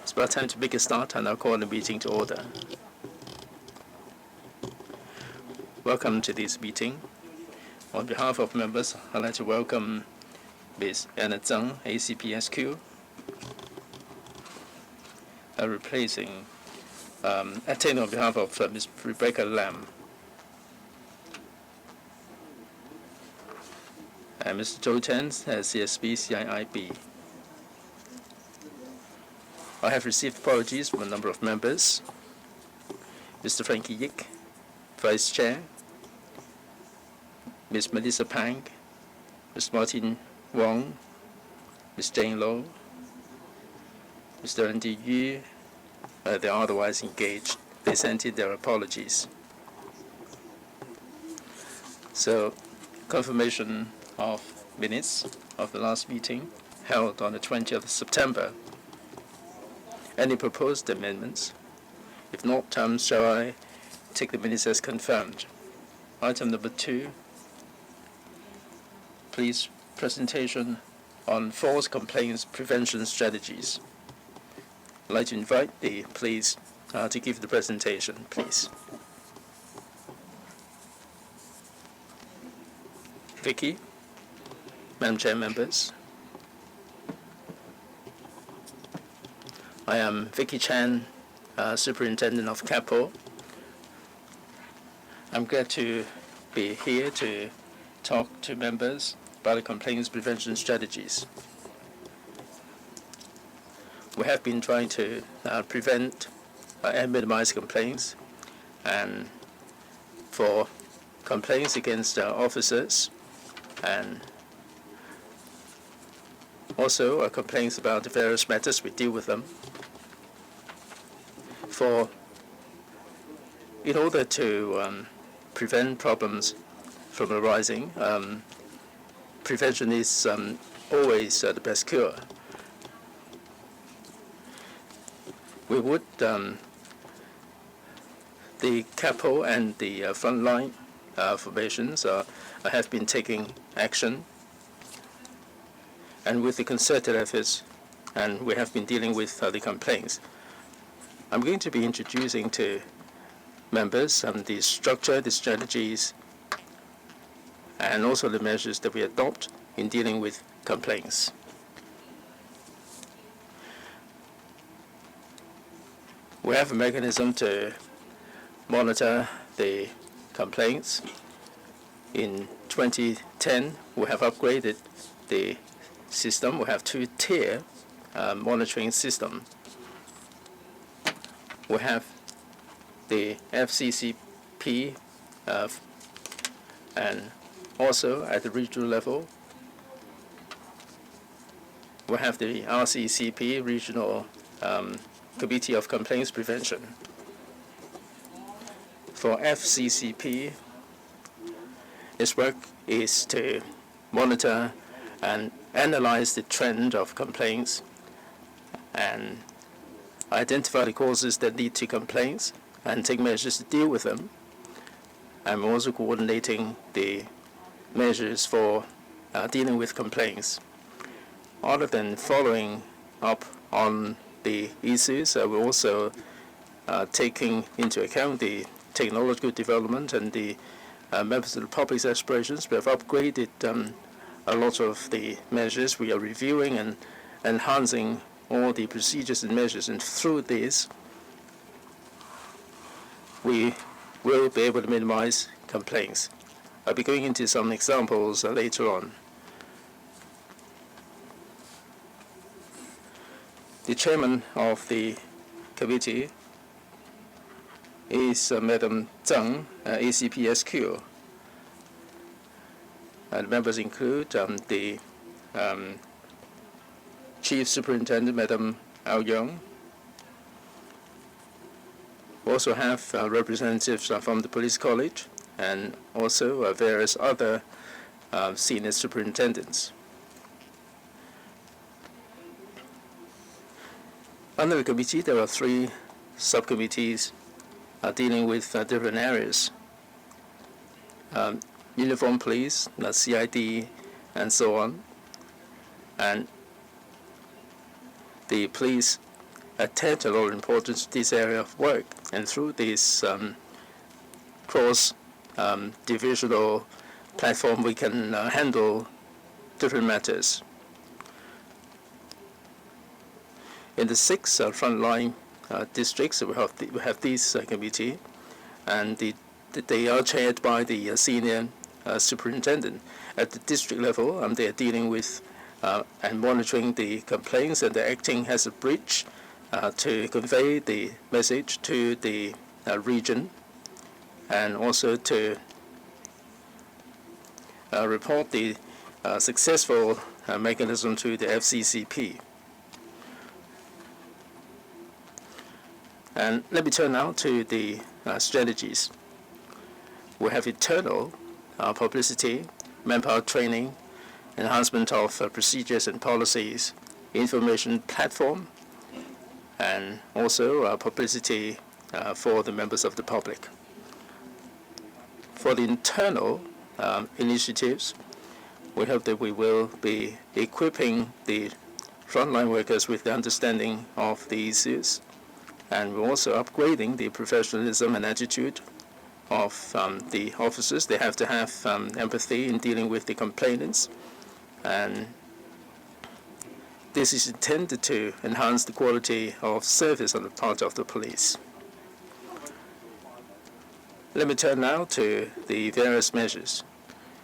It's about time to make a start, and I'll call the meeting to order. Welcome to this meeting. On behalf of members, I'd like to welcome Ms. Anna Zhang, ACPSQ, replacing, attending on behalf of Ms. Rebecca Lam. And Mr. Zhou Chen, CSB CIIB. I have received apologies from a number of members. Mr. Frankie Yik, Vice Chair, Ms. Melissa Pang, Mr. Martin Wong, Ms. Jane Low, Mr. Andy Yu. They are otherwise engaged. They sent in their apologies. So, confirmation of minutes of the last meeting held on the 20th of September. Any proposed amendments? If not, shall I take the minutes as confirmed? Item number 2, please, presentation on false complaints prevention strategies. I'd like to invite the please to give the presentation, please. Vicky, Madam Chair, members. I am Vicky Chan, Superintendent of CAPO. I'm glad to be here to talk to members about the complaints prevention strategies. We have been trying to prevent and minimize complaints, and for complaints against officers, and also complaints about the various matters, we deal with them. In order to prevent problems from arising, prevention is always the best cure. We would, the CAPO and the frontline formations have been taking action, and with the concerted efforts, and we have been dealing with the complaints. I'm going to be introducing to members the structure, the strategies, and also the measures that we adopt in dealing with complaints. We have a mechanism to monitor the complaints. In 2010, we have upgraded the system. We have two-tier monitoring system. We have the FCCP and also at the regional level, we have the RCCP, Regional Committee of Complaints Prevention. For FCCP, its work is to monitor and analyze the trend of complaints and identify the causes that lead to complaints and take measures to deal with them. I'm also coordinating the measures for dealing with complaints. Other than following up on the issues, we're also taking into account the technological development and the members of the public's aspirations. We have upgraded a lot of the measures. We are reviewing and enhancing all the procedures and measures, and through this, we will be able to minimize complaints. I'll be going into some examples later on. The chairman of the committee is Madam Zhang, ACPSQ. And members include the Chief Superintendent, Madam Ao Young. We also have representatives from the Police College and also various other senior superintendents. Under the committee, there are 3 subcommittees dealing with different areas. Uniform police, CID, and so on. And the police attach a lot of importance to this area of work, and through this cross-divisional platform, we can handle different matters. In the 6 frontline districts, we have these committee, and they are chaired by the senior superintendent. At the district level, they are dealing with and monitoring the complaints, and they're acting as a bridge to convey the message to the region, and also to report the successful mechanism to the FCCP. And let me turn now to the strategies. We have internal publicity, manpower training, enhancement of procedures and policies, information platform, and also publicity for the members of the public. For the internal initiatives, we hope that we will be equipping the frontline workers with the understanding of the issues, and we're also upgrading the professionalism and attitude of the officers. They have to have empathy in dealing with the complainants, and this is intended to enhance the quality of service on the part of the police. Let me turn now to the various measures.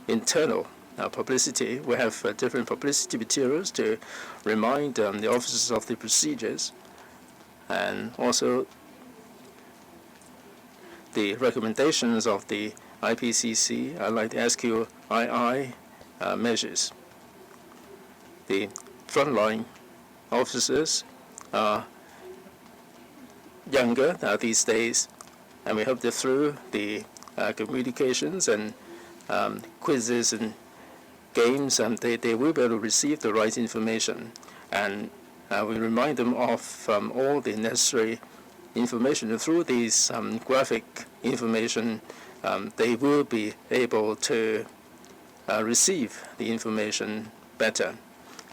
Internal publicity, we have different publicity materials to remind the officers of the procedures, and also the recommendations of the IPCC, like the SQII measures. The frontline officers are younger these days, and we hope that through the communications and quizzes and games, they will be able to receive the right information. And we remind them of all the necessary information. And through these graphic information, they will be able to receive the information better.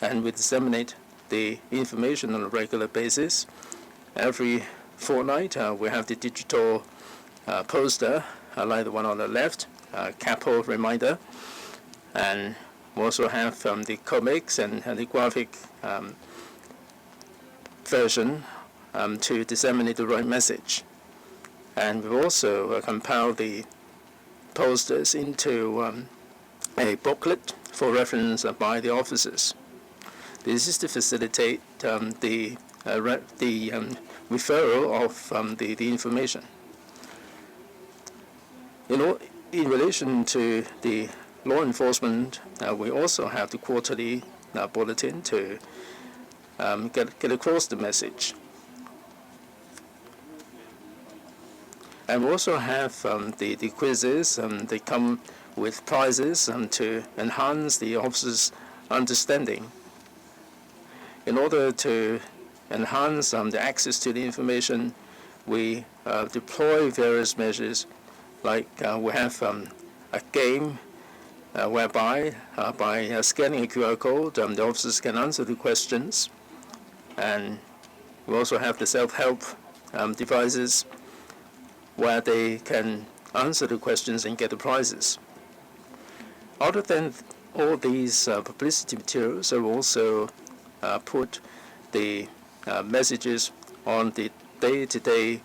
And we disseminate the information on a regular basis. Every fortnight, we have the digital poster, like the one on the left, CAPO reminder, and we also have the comics and the graphic version to disseminate the right message. And we've also compiled the posters into a booklet for reference by the officers. This is to facilitate the referral of the information. In relation to the law enforcement, we also have the quarterly bulletin to get across the message. And we also have the quizzes. They come with prizes to enhance the officers' understanding. In order to enhance the access to the information, we deploy various measures, like we have a game whereby by scanning a QR code, the officers can answer the questions. And we also have the self-help devices where they can answer the questions and get the prizes. Other than all these publicity materials, I will also put the messages on the day-to-day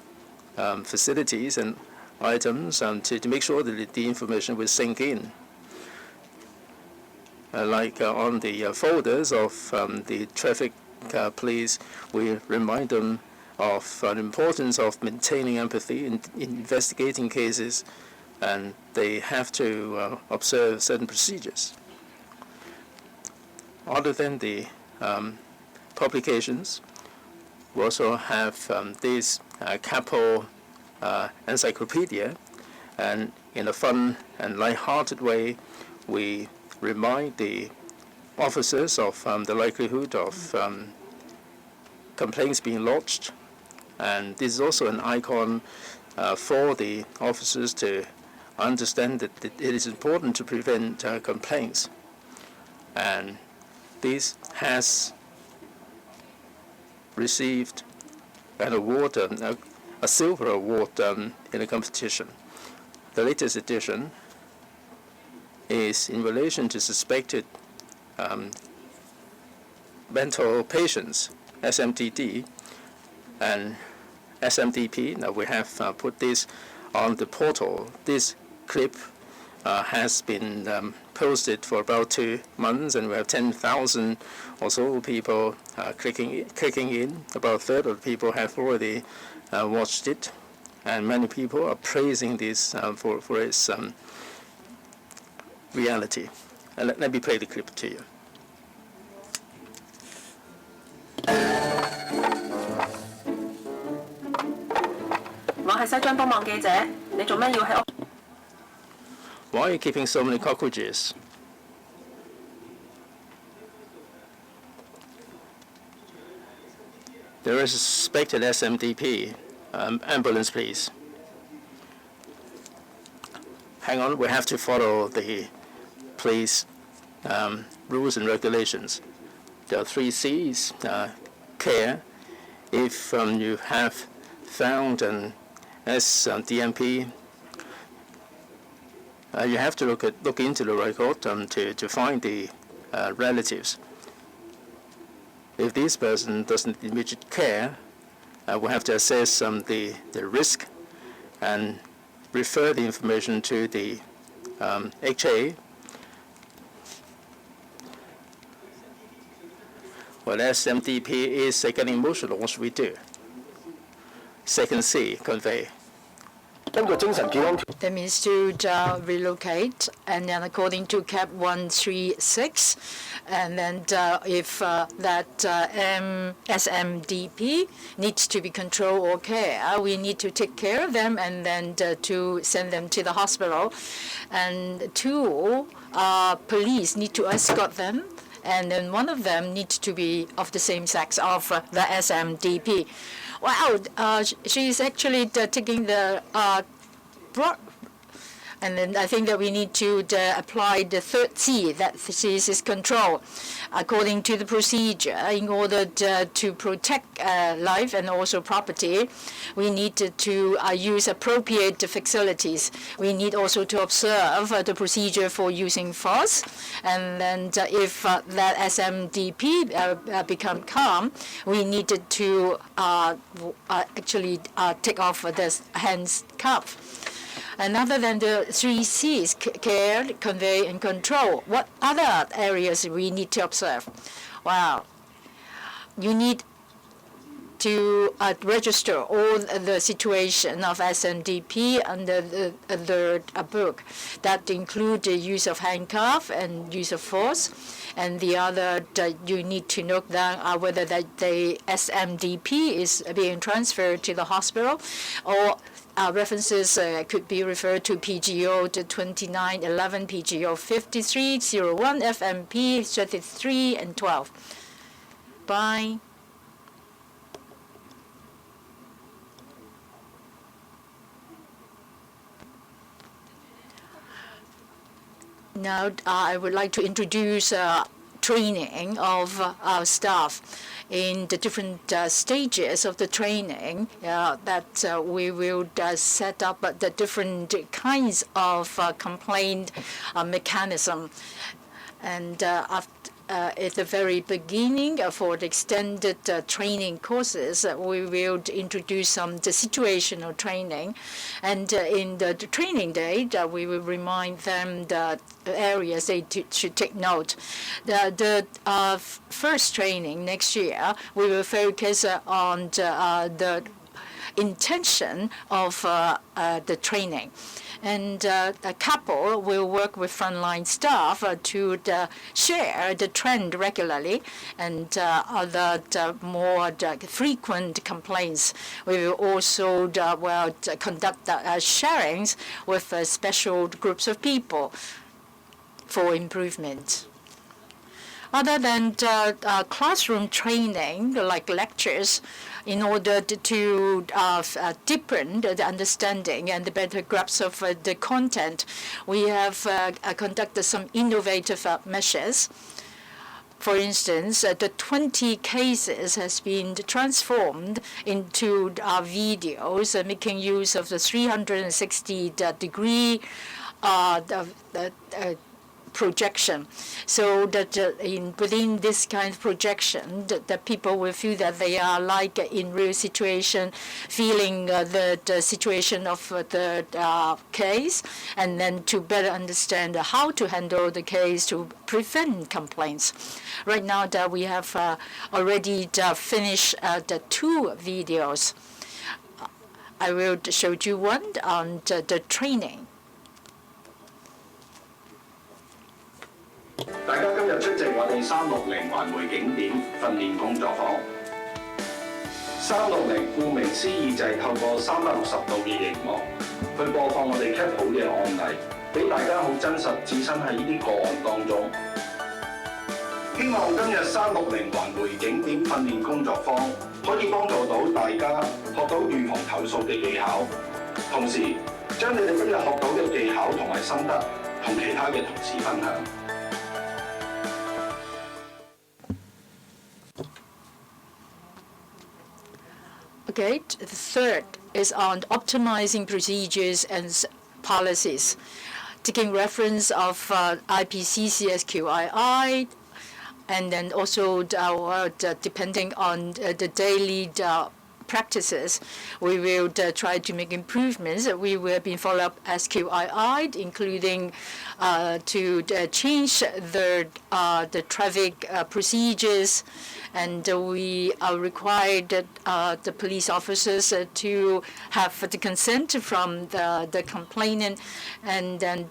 facilities and items to make sure that the information will sink in. Like on the folders of the traffic police, we remind them of the importance of maintaining empathy in investigating cases, and they have to observe certain procedures. Other than the publications, we also have this CAPO encyclopedia, and in a fun and light-hearted way, we remind the officers of the likelihood of complaints being lodged. And this is also an icon for the officers to understand that it is important to prevent complaints. And this has received an award, a silver award in the competition. The latest edition is in relation to suspected mental patients, SMDD and SMDP. Now we have put this on the portal. This clip has been posted for about 2 months, and we have 10,000 or so people clicking in. About a third of the people have already watched it, and many people are praising this for its reality. Let me play the clip to you. Why are you keeping so many cockroaches? There is a suspected SMDP. Ambulance, please. Hang on, we have to follow the police rules and regulations. There are 3 C's. Care. If you have found an SDMP, you have to look into the record to find the relatives. If this person doesn't need immediate care, we have to assess the risk and refer the information to the HA. Well, SMDP is getting emotional. What should we do? Second C, convey. That means to relocate, and then according to CAP 136, and then if that SMDP needs to be controlled or care, we need to take care of them and then to send them to the hospital. And 2, police need to escort them, and then 1 of them needs to be of the same sex of the SMDP. Wow, she's actually taking the and then I think that we need to apply the 3rd C, that is control, according to the procedure. In order to protect life and also property, we need to use appropriate facilities. We need also to observe the procedure for using force. And then if that SMDP become calm, we needed to actually take off the hands cuff. And other than the 3 C's, care, convey, and control, what other areas we need to observe? Wow. You need to register all the situation of SMDP under the book. That include the use of handcuff and use of force. And the other, you need to note down whether that the SMDP is being transferred to the hospital, or references could be referred to PGO 2911, PGO 5301, FMP 33 and 12. Bye. Now I would like to introduce training of our staff in the different stages of the training that we will set up the different kinds of complaint mechanism. And at the very beginning, for the extended training courses, we will introduce some the situational training. And in the training day, we will remind them the areas they should take note. The first training next year, we will focus on the intention of the training. And the CAPO will work with frontline staff to share the trend regularly, and other more frequent complaints. We will also conduct sharings with special groups of people for improvement. Other than classroom training, like lectures, in order to deepen the understanding and the better grasp of the content, we have conducted some innovative measures. For instance, the 20 cases has been transformed into videos, making use of the 360-degree projection, so that within this kind of projection, the people will feel that they are like in real situation, feeling the situation of the case, and then to better understand how to handle the case to prevent complaints. Right now, that we have already finished the 2 videos. I will show you one on the training. 大家今日出席我哋360環迴景點訓練工作坊。360顧名思義就係透過360度嘅熒幕去播放我哋 CAPO 嘅案例，俾大家好真實置身喺呢啲個案當中。希望今日360環迴景點訓練工作坊可以幫助到大家學到預防投訴嘅技巧，同時將你哋今日學到嘅技巧同埋心得同其他嘅同事分享。Okay, the third is on optimizing procedures and policies, taking reference of IPCC SQII, and then also depending on the daily practices, we will try to make improvements. We will be follow up SQII, including to change the traffic procedures, and we are required the police officers to have the consent from the complainant, and then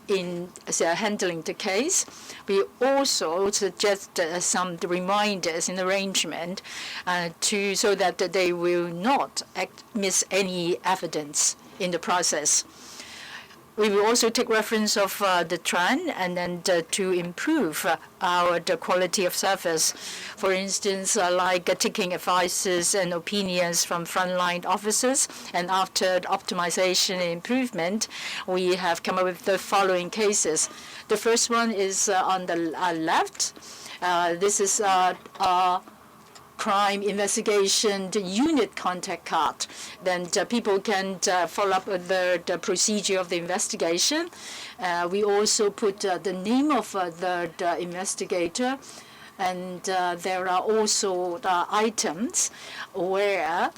in handling the case. We also suggest some reminders in arrangement so that they will not miss any evidence in the process. We will also take reference of the trend and then to improve the quality of service. For instance, like taking advices and opinions from frontline officers. And after optimization and improvement, we have come up with the following cases. The first one is on the left. This is crime investigation unit contact card. Then people can follow up with the procedure of the investigation. We also put the name of the investigator, and there are also items where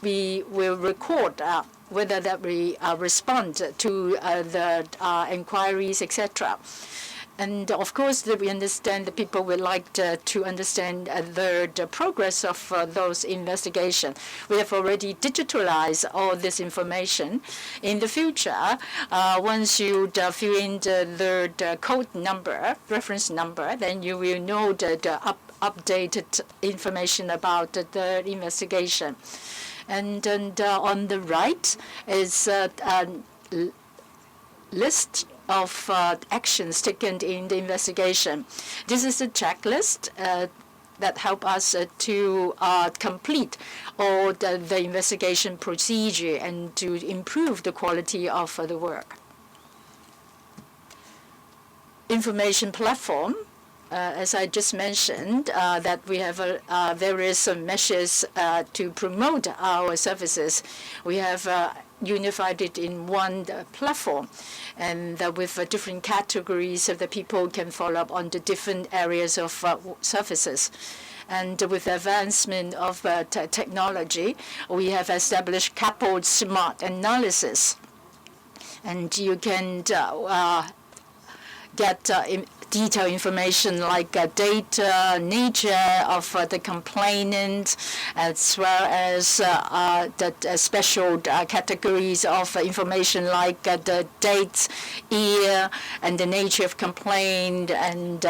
we will record whether that we respond to the inquiries, etc. And of course, we understand that people would like to understand the progress of those investigations. We have already digitalized all this information. In the future, once you fill in the code number, reference number, then you will know the updated information about the investigation. And on the right is a list of actions taken in the investigation. This is a checklist that help us to complete all the investigation procedure and to improve the quality of the work. Information platform. As I just mentioned, that we have various measures to promote our services. We have unified it in one platform, and with different categories so that people can follow up on the different areas of services. And with the advancement of technology, we have established CAPO Smart Analysis. And you can get detailed information like data, nature of the complainant, as well as the special categories of information like the dates, year, and the nature of complaint, and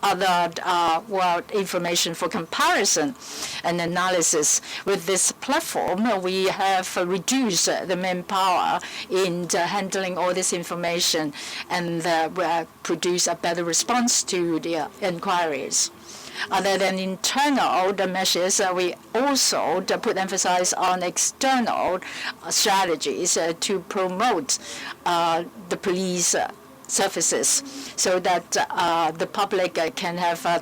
other information for comparison and analysis. With this platform, we have reduced the manpower in handling all this information, and produce a better response to the inquiries. Other than internal measures, we also put emphasis on external strategies to promote the police services, so that the public can have a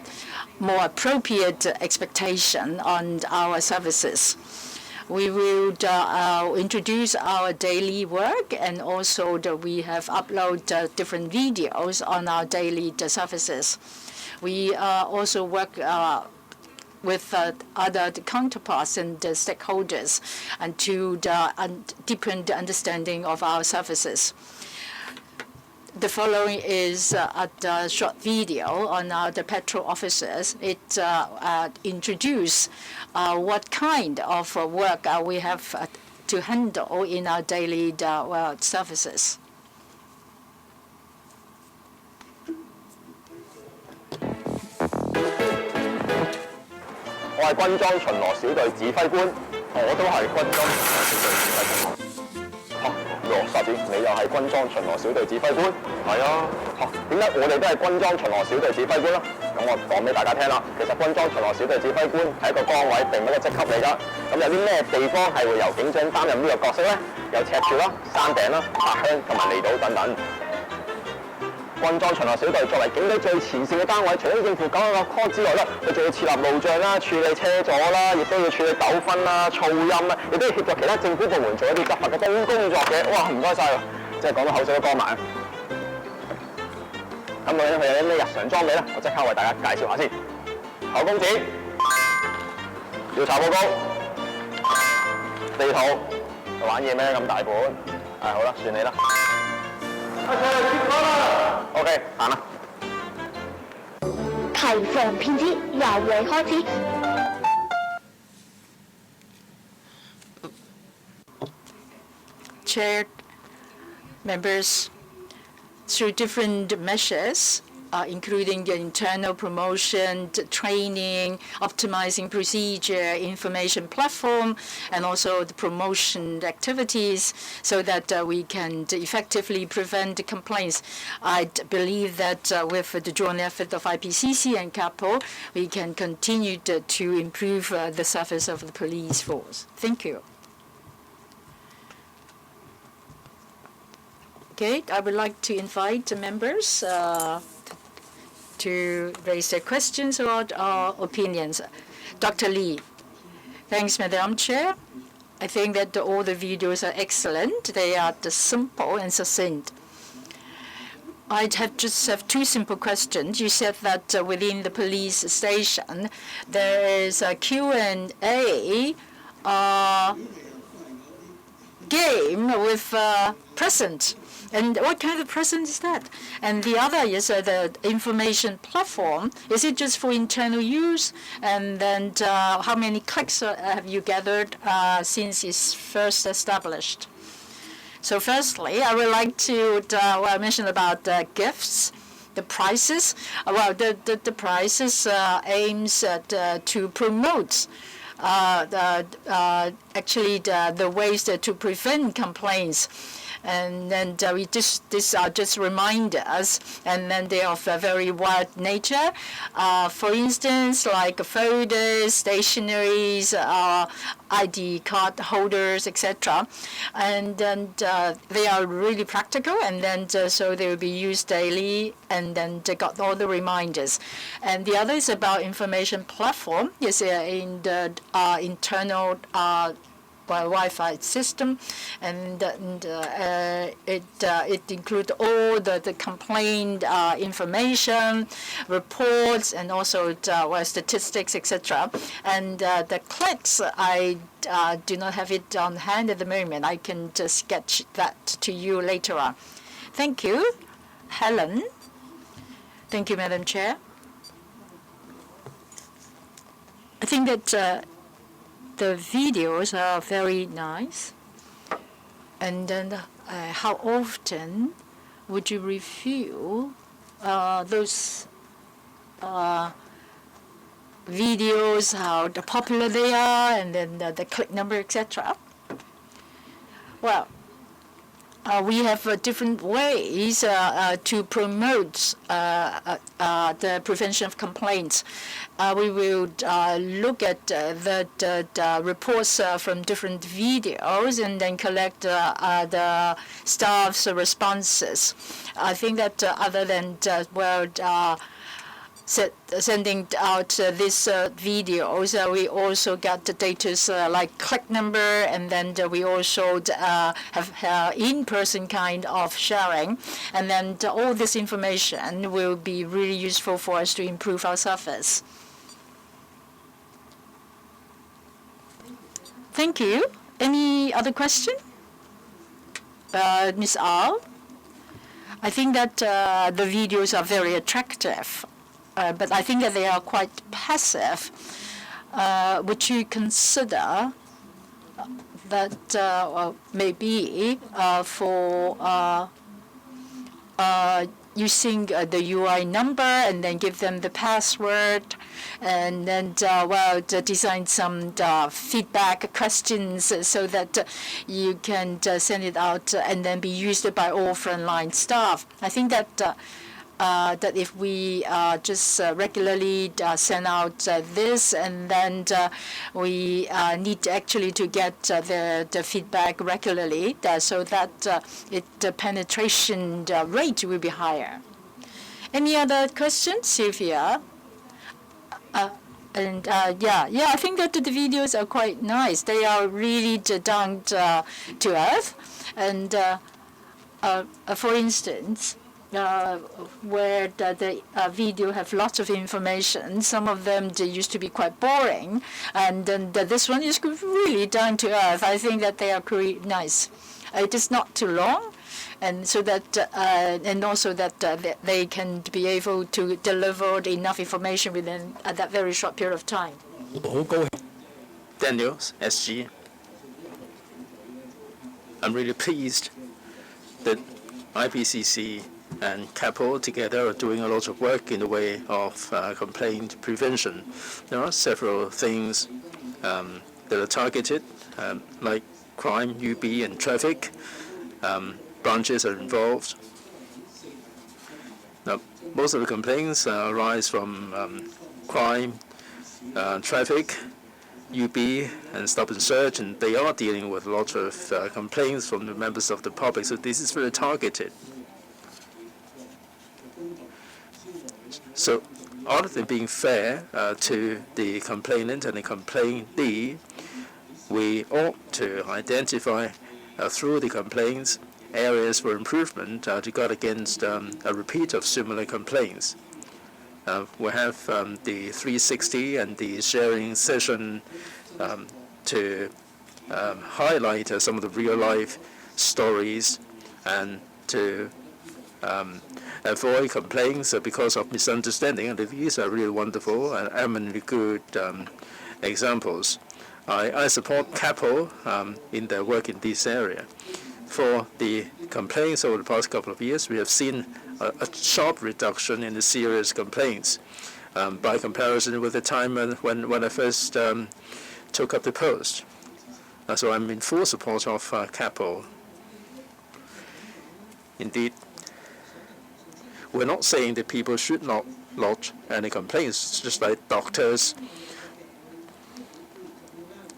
more appropriate expectation on our services. We will introduce our daily work, and also we have uploaded different videos on our daily services. We also work with other counterparts and stakeholders, and to deepen the understanding of our services. The following is a short video on the petrol officers. It introduces what kind of work we have to handle in our daily services. 我係軍裝巡邏小隊指揮官，我都係軍裝巡邏小隊指揮官。嚇，羅薩子，你又係軍裝巡邏小隊指揮官？係啊。嚇，點解我哋都係軍裝巡邏小隊指揮官咧？咁我講俾大家聽啦。其實軍裝巡邏小隊指揮官係一個崗位，並唔係一個職級嚟㗎。咁有啲咩地方係會由警長擔任呢個角色咧？有赤柱啦、山頂啦、八鄉同埋離島等等。 軍裝巡邏小隊作為警隊最前線嘅單位，除咗應付911 call 之外咧，佢仲要設立路障啦、處理車阻啦，亦都要處理糾紛啦、噪音啦，亦都要協助其他政府部門做一啲執法嘅工作嘅。哇，唔該晒喎，即係講到口水都乾埋。咁究竟佢有啲咩日常裝備咧？我即刻為大家介紹下先。口供紙、調查報告、地圖，玩嘢咩咁大本？好啦，算你啦。 OK， 行啦。提防騙子，由你開始。Chair, members, through different measures, including the internal promotion, training, optimizing procedure, information platform, and also the promotion activities, so that we can effectively prevent complaints. I believe that with the joint effort of IPCC and CAPO, we can continue to improve the service of the police force. Thank you. Okay, I would like to invite the members to raise their questions or opinions. Dr. Lee. Thanks, Madam Chair. I think that all the videos are excellent. They are simple and succinct. I just have two simple questions. You said that within the police station, there is a Q&A game with present. And what kind of present is that? And the other is the information platform. Is it just for internal use? And then how many clicks have you gathered since it's first established? So firstly, I would like to mention about gifts, the prices. Well, the prices aims at, to promote actually the ways to prevent complaints. And then these are just reminders, and then they are of a very wide nature. For instance, like folders, stationaries, ID card holders, etc. And then they are really practical, and then so they will be used daily, and then they got all the reminders. And the other is about information platform. Yes, in the internal Wi-Fi system, and it includes all the complaint information, reports, and also statistics, etc. And the clicks, I do not have it on hand at the moment. I can just sketch that to you later on. Thank you. Helen. Thank you, Madam Chair. I think that the videos are very nice. And then how often would you review those videos, how popular they are, and then the click number, etc.? Well, we have different ways to promote the prevention of complaints. We will look at the reports from different videos and then collect the staff's responses. I think that other than sending out these videos, we also got the data like click number, and then we also have in-person kind of sharing. And then all this information will be really useful for us to improve our service. Thank you. Any other question? Ms. Al? I think that the videos are very attractive. But I think that they are quite passive. Would you consider that maybe for using the UI number and then give them the password, and then design some feedback questions so that you can send it out and then be used by all frontline staff? I think that that if we just regularly send out this, and then we need actually to get the feedback regularly so that the penetration rate will be higher. Any other questions, Sylvia? I think that the videos are quite nice. They are really down to earth. And for instance, where the video have lots of information. Some of them they used to be quite boring, and then this one is really down to earth. I think that they are pretty nice. It is not too long, and so that and also that they can be able to deliver enough information within that very short period of time. Daniel, SG. I'm really pleased that IPCC and CAPO together are doing a lot of work in the way of complaint prevention. There are several things that are targeted, like crime, UB, and traffic. Branches are involved. Now, most of the complaints arise from crime, traffic, UB, and stop and search, and they are dealing with a lot of complaints from the members of the public, so this is very targeted. So, other than being fair to the complainant and the complainee, we ought to identify through the complaints areas for improvement to guard against a repeat of similar complaints. We have the 360 and the sharing session to highlight some of the real-life stories and to avoid complaints because of misunderstanding. And these are really wonderful and eminently good examples. I support CAPO in their work in this area. For the complaints over the past couple of years, we have seen a sharp reduction in the serious complaints by comparison with the time when I first took up the post. So I'm in full support of CAPO. Indeed, we're not saying that people should not lodge any complaints. It's just like doctors.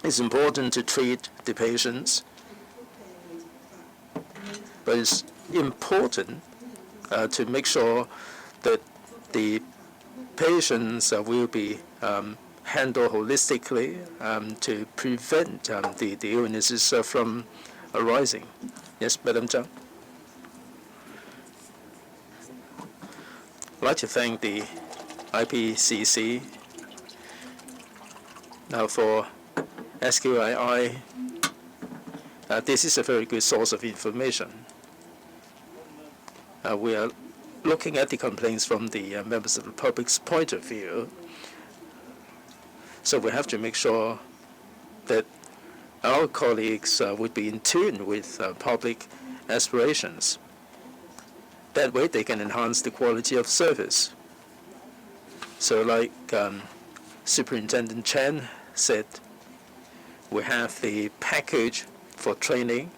It's important to treat the patients, but it's important to make sure that the patients will be handled holistically to prevent the illnesses from arising. Yes, Madam Zhang. I'd like to thank the IPCC now for SQII. This is a very good source of information. We are looking at the complaints from the members of the public's point of view. So we have to make sure that our colleagues would be in tune with public aspirations. That way they can enhance the quality of service. So like Superintendent Chan said, we have the package for training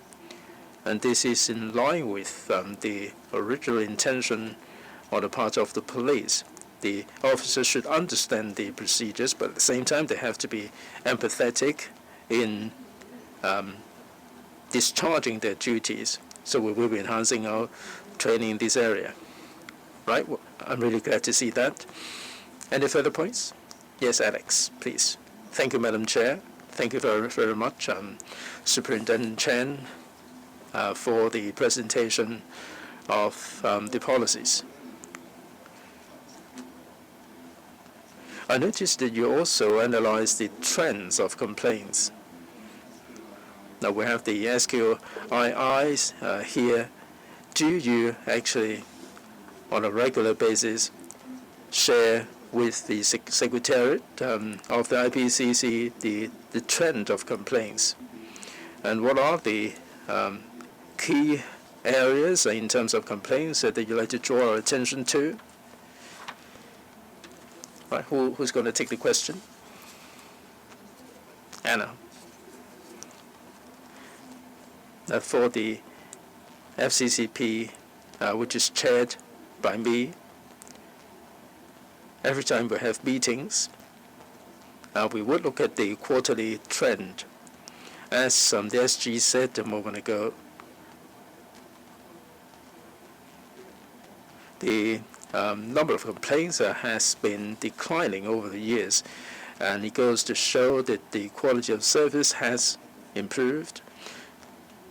And this is in line with the original intention on the part of the police. The officers should understand the procedures, but at the same time, they have to be empathetic in discharging their duties. So we will be enhancing our training in this area. Right? Well, I'm really glad to see that. Any further points? Yes, Alex, please. Thank you, Madam Chair. Thank you very, very much, Superintendent Chan, for the presentation of the policies. I noticed that you also analyzed the trends of complaints. Now we have the SQIIs here. Do you actually, on a regular basis, share with the Secretariat of the IPCC the trend of complaints? And what are the key areas in terms of complaints that you'd like to draw our attention to? Right, who's going to take the question? Anna. For the FCCP, which is chaired by me, every time we have meetings, we would look at the quarterly trend. As the SG said a moment ago, the number of complaints has been declining over the years, and it goes to show that the quality of service has improved,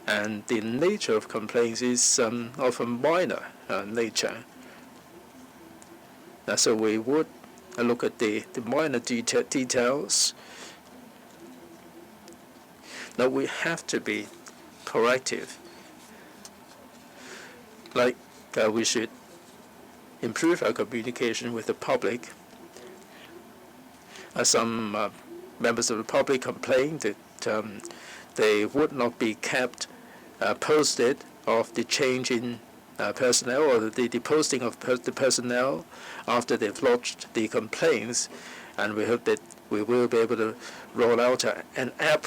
and the nature of complaints is of a minor nature. So we would look at the minor details. Now we have to be proactive. Like we should improve our communication with the public. Some members of the public complained that they would not be kept posted of the change in personnel or the posting of the personnel after they've lodged the complaints. And we hope that we will be able to roll out an app.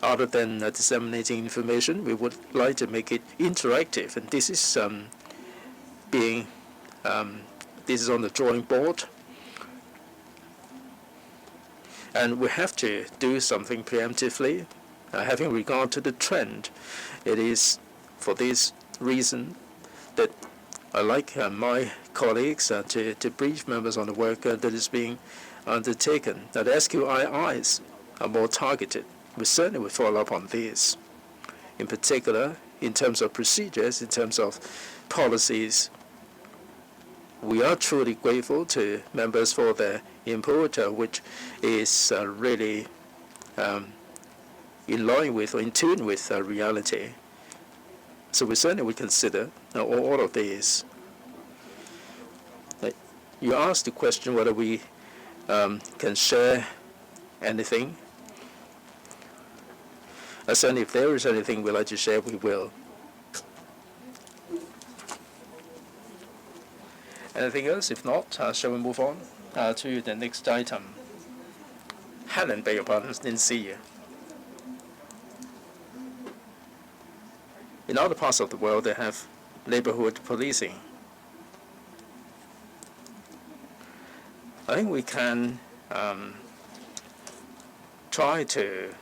Other than disseminating information, we would like to make it interactive, and this is this is on the drawing board. And we have to do something preemptively, having regard to the trend. It is for this reason that I like my colleagues to brief members on the work that is being undertaken. Now, the SQIIs are more targeted. We certainly will follow up on these. In particular, in terms of procedures, in terms of policies, we are truly grateful to members for their input, which is really in line with or in tune with reality. So we certainly would consider all of these. You asked the question whether we can share anything. Certainly, if there is anything we'd like to share, we will. Anything else? If not, shall we move on to the next item? Helen, beg your pardon, didn't see you. In other parts of the world, they have neighborhood policing. I think we can try to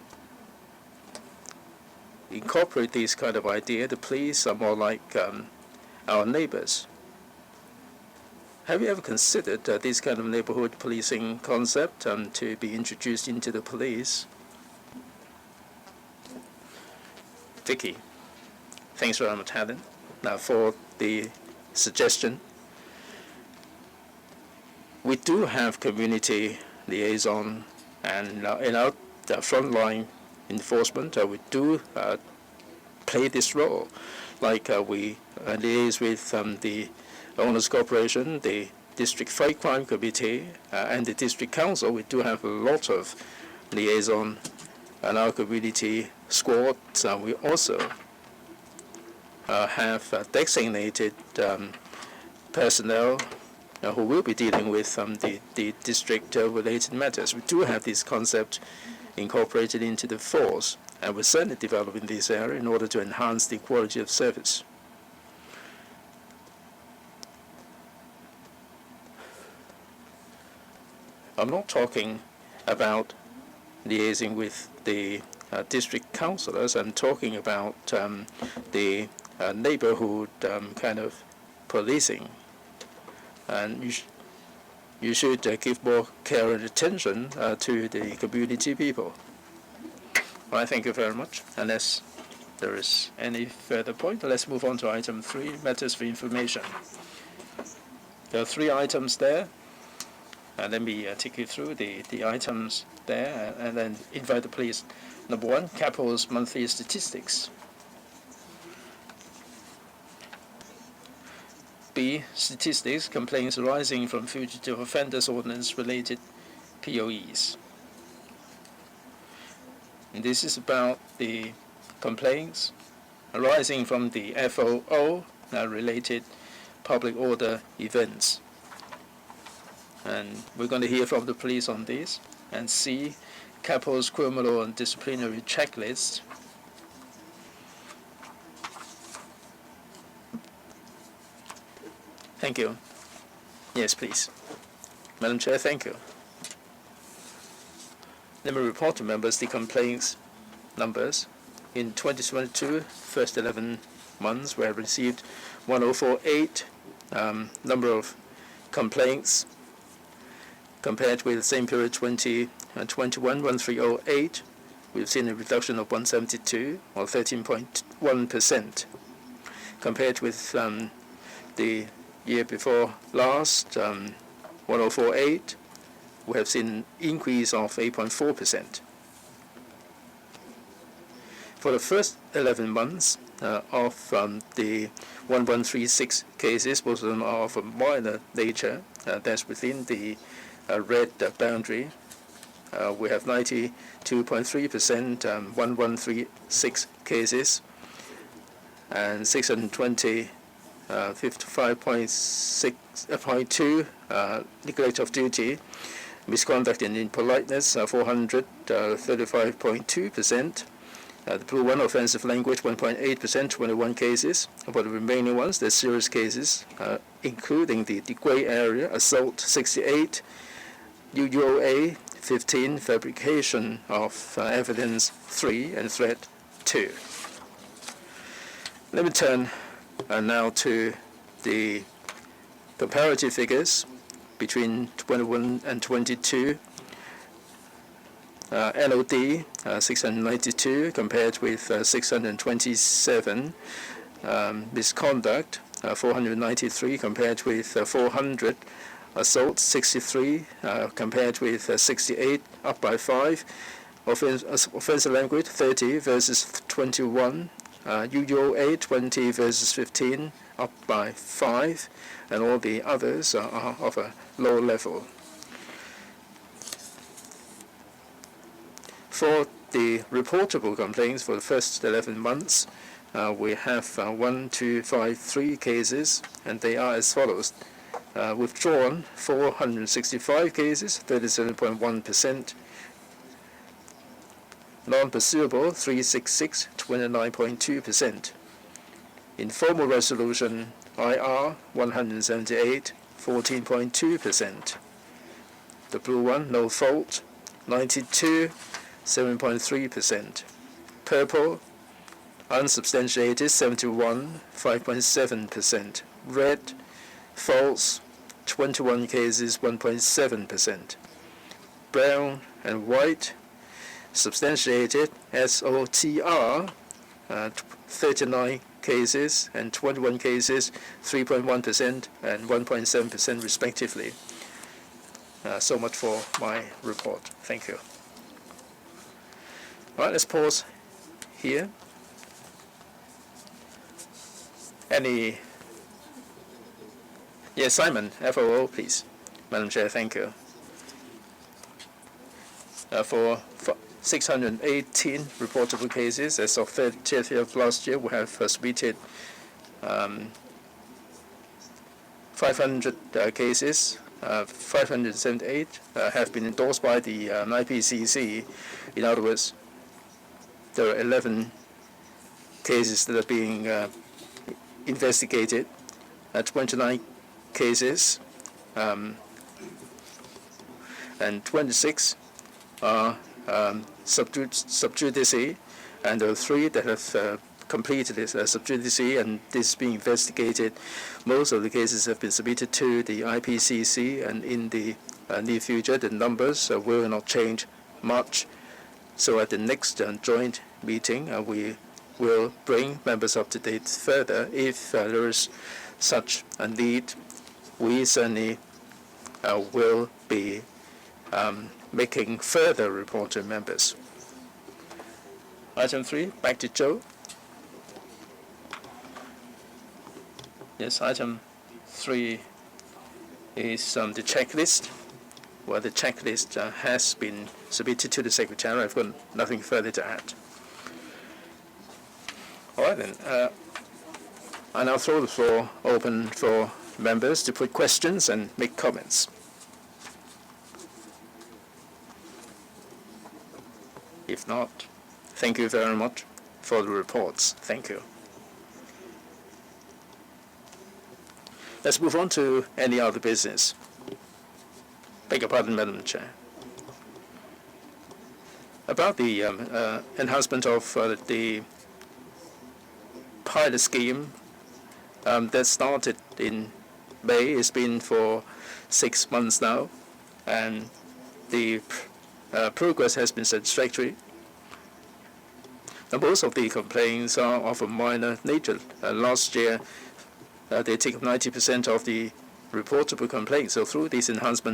incorporate this kind of idea. The police are more like our neighbors. Have you ever considered this kind of neighborhood policing concept to be introduced into the police? Vicky, thanks very much, Helen, for the suggestion. We do have community liaison, and in our frontline enforcement, we do play this role. Like we liaise with the Owners Corporation, the District Fight Crime Committee, and the District Council. We do have a lot of liaison and our community squads. We also have designated personnel who will be dealing with the district-related matters. We do have this concept incorporated into the force. and will certainly develop in this area in order to enhance the quality of service. I'm not talking about liaising with the district councillors. I'm talking about the neighborhood kind of policing. And you should give more care and attention to the community people. Well, thank you very much. Unless there is any further point, let's move on to item 3, matters for information. There are 3 items there. Let me take you through the items there and then invite the police. Number 1, CAPO's monthly statistics. B, statistics, complaints arising from fugitive offenders ordinance related POEs. And this is about the complaints arising from the FOO related public order events. And we're going to hear from the police on this. And C, CAPO's criminal and disciplinary checklist. Thank you. Yes, please. Madam Chair, thank you. Let me report to members the complaints numbers. In 2022, first 11 months, we have received 1048 number of complaints compared with the same period 2021, 1308. We've seen a reduction of 172 or 13.1% compared with the year before last, 1048, we have seen an increase of 8.4%. For the first 11 months of the 1136 cases, most of them are of a minor nature. That's within the red boundary. We have 92.3% 1136 cases and 620 55.2 neglect of duty, misconduct and impoliteness 435.2%. The blue one, offensive language 1.8%, 21 cases. For the remaining ones, they're serious cases, including the gray area, assault 68, UUOA 15, fabrication of evidence 3, and threat 2. Let me turn now to the comparative figures between 21 and 22. LOD 692 compared with 627. Misconduct 493 compared with 400. Assault 63 compared with 68, up by 5. Offensive language 30 versus 21. UUOA 20 versus 15, up by 5, and all the others are of a low level. For the reportable complaints for the first 11 months, we have 1253 cases, and they are as follows. Withdrawn 465 cases, 37.1%. Non-pursuable 366, 29.2%. Informal resolution IR 178, 14.2%. The blue one, no fault, 92, 7.3%. Purple, unsubstantiated 71, 5.7%. Red, false, 21 cases, 1.7%. Brown and white, substantiated SOTR, 39 cases and 21 cases, 3.1% and 1.7% respectively. So much for my report. Thank you. All right, let's pause here. Any? Yes, Simon, FOO, please. Madam Chair, thank you. For 618 reportable cases as of 30th of last year, we have submitted 500 cases. 578 have been endorsed by the IPCC. In other words, there are 11 cases that are being investigated, 29 cases, and 26 are sub judice, and there are 3 that have completed this sub judice, and this is being investigated. Most of the cases have been submitted to the IPCC, and in the near future, the numbers will not change much. So at the next joint meeting, we will bring members up to date further. If there is such a need, we certainly will be making further report to members. Item 3, back to Joe. Yes, item 3 is the checklist. Well, the checklist has been submitted to the Secretary. I've got nothing further to add. All right, then. I now throw the floor open for members to put questions and make comments. If not, thank you very much for the reports. Thank you. Let's move on to any other business. Beg your pardon, Madam Chair. About the enhancement of the pilot scheme that started in May. It's been for 6 months now, and the progress has been satisfactory. Now, most of the complaints are of a minor nature. Last year, they take up 90% of the reportable complaints. So through these enhanced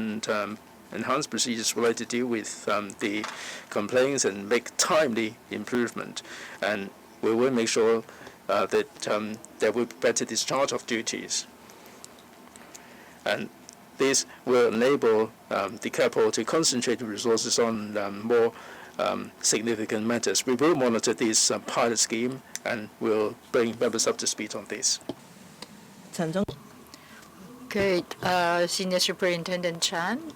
procedures, we'd like to deal with the complaints and make timely improvement. And we will make sure that there will be better discharge of duties. And this will enable the CAPO to concentrate the resources on more significant matters. We will monitor this pilot scheme and will bring members up to speed on this. Good. Senior Superintendent Chan,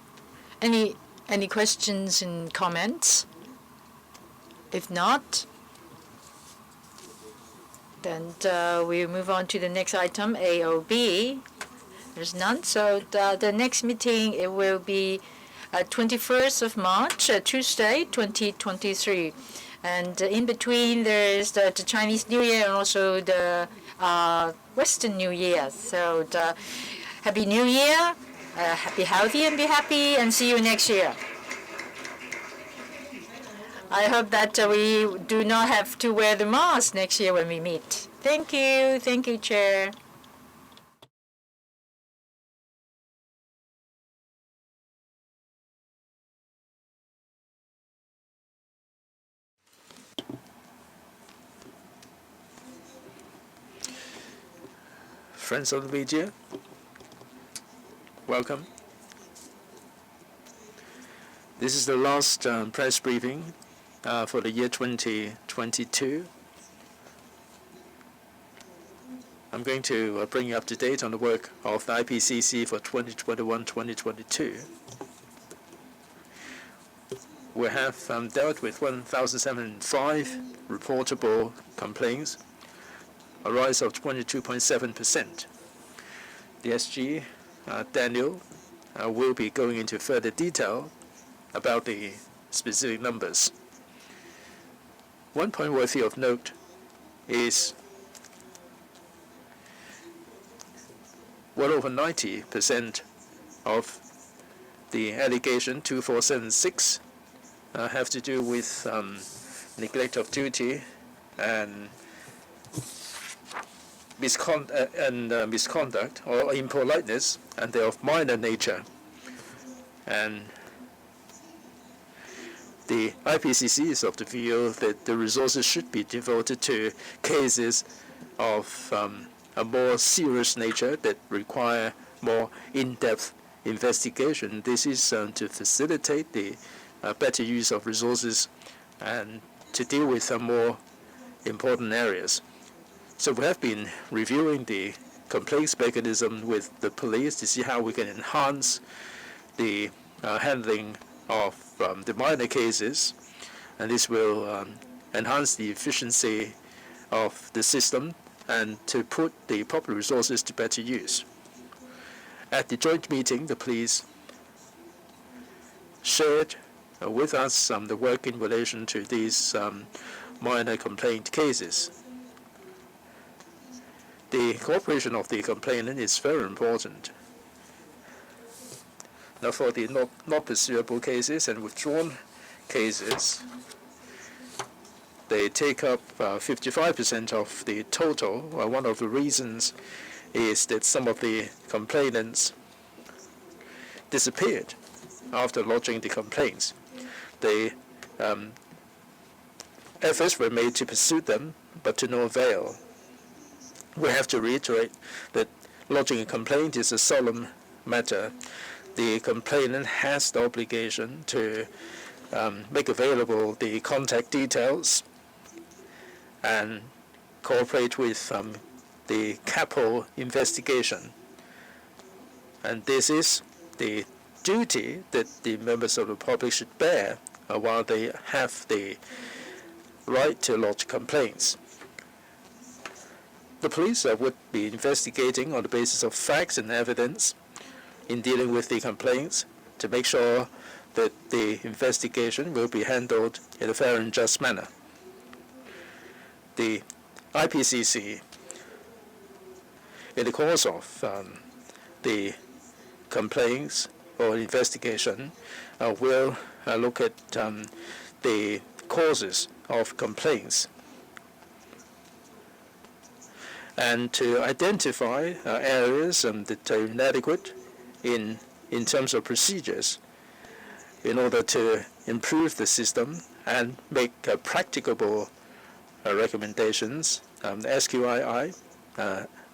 any questions and comments? If not, then we move on to the next item, A or B. There's none. So the next meeting, it will be 21st of March, Tuesday, 2023. And in between, there is the Chinese New Year and also the Western New Year. So Happy New Year, be healthy and be happy, and see you next year. I hope that we do not have to wear the mask next year when we meet. Thank you, Chair. Friends of the media, welcome. This is the last press briefing for the year 2022. I'm going to bring you up to date on the work of the IPCC for 2021-2022. We have dealt with 1,705 reportable complaints, a rise of 22.7%. The SG, Daniel, will be going into further detail about the specific numbers. One point worthy of note is well over 90% of the allegation 2476 have to do with neglect of duty and misconduct or impoliteness, and they're of minor nature. And the IPCC is of the view that the resources should be devoted to cases of a more serious nature that require more in-depth investigation. This is to facilitate the better use of resources and to deal with some more important areas. So we have been reviewing the complaints mechanism with the police to see how we can enhance the handling of the minor cases, and this will enhance the efficiency of the system and to put the public resources to better use. At the joint meeting, the police shared with us the work in relation to these minor complaint cases. The cooperation of the complainant is very important. Now, for the not pursuable cases and withdrawn cases, they take up 55% of the total. One of the reasons is that some of the complainants disappeared after lodging the complaints. The efforts were made to pursue them, but to no avail. We have to reiterate that lodging a complaint is a solemn matter. The complainant has the obligation to make available the contact details and cooperate with the CAPO investigation. And this is the duty that the members of the public should bear while they have the right to lodge complaints. The police would be investigating on the basis of facts and evidence in dealing with the complaints to make sure that the investigation will be handled in a fair and just manner. The IPCC, in the course of the complaints or investigation, will look at the causes of complaints and to identify areas that are inadequate in terms of procedures in order to improve the system and make practicable recommendations. SQII,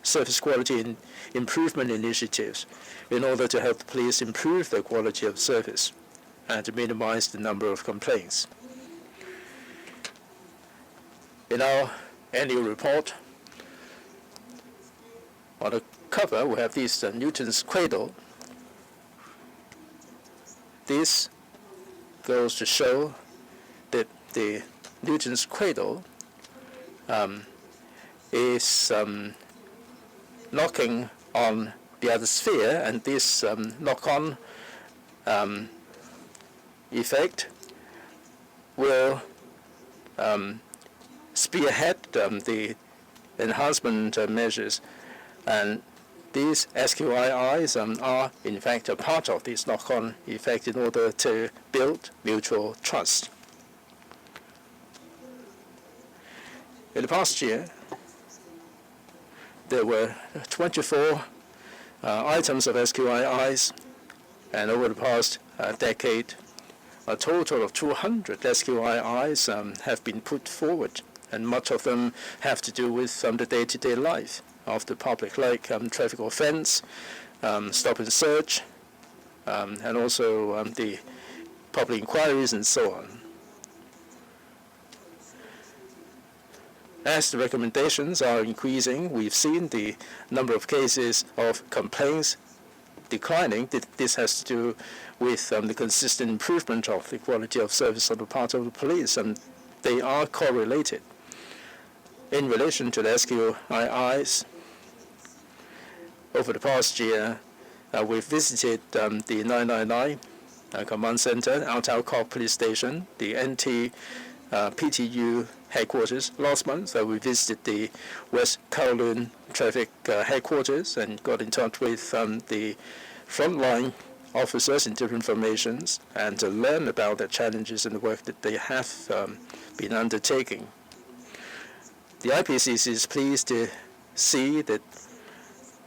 Service Quality Improvement Initiatives, in order to help the police improve the quality of service and to minimize the number of complaints. In our annual report, on the cover, we have this Newton's cradle. This goes to show that the Newton's cradle is knocking on the other sphere, and this knock-on effect will spearhead the enhancement measures. And these SQIIs are, in fact, a part of this knock-on effect in order to build mutual trust. In the past year, there were 24 items of SQIIs, and over the past decade, a total of 200 SQIIs have been put forward, and much of them have to do with the day-to-day life of the public, like traffic offense, stop and search, and also the public inquiries and so on. As the recommendations are increasing, we've seen the number of cases of complaints declining. This has to do with the consistent improvement of the quality of service on the part of the police, and they are correlated. In relation to the SQIIs, over the past year, we've visited the 999 Command Center, Altau Kok Police Station, the NT PTU headquarters. Last month, we visited the West Kowloon Traffic headquarters and got in touch with the frontline officers in different formations and to learn about their challenges and the work that they have been undertaking. The IPCC is pleased to see that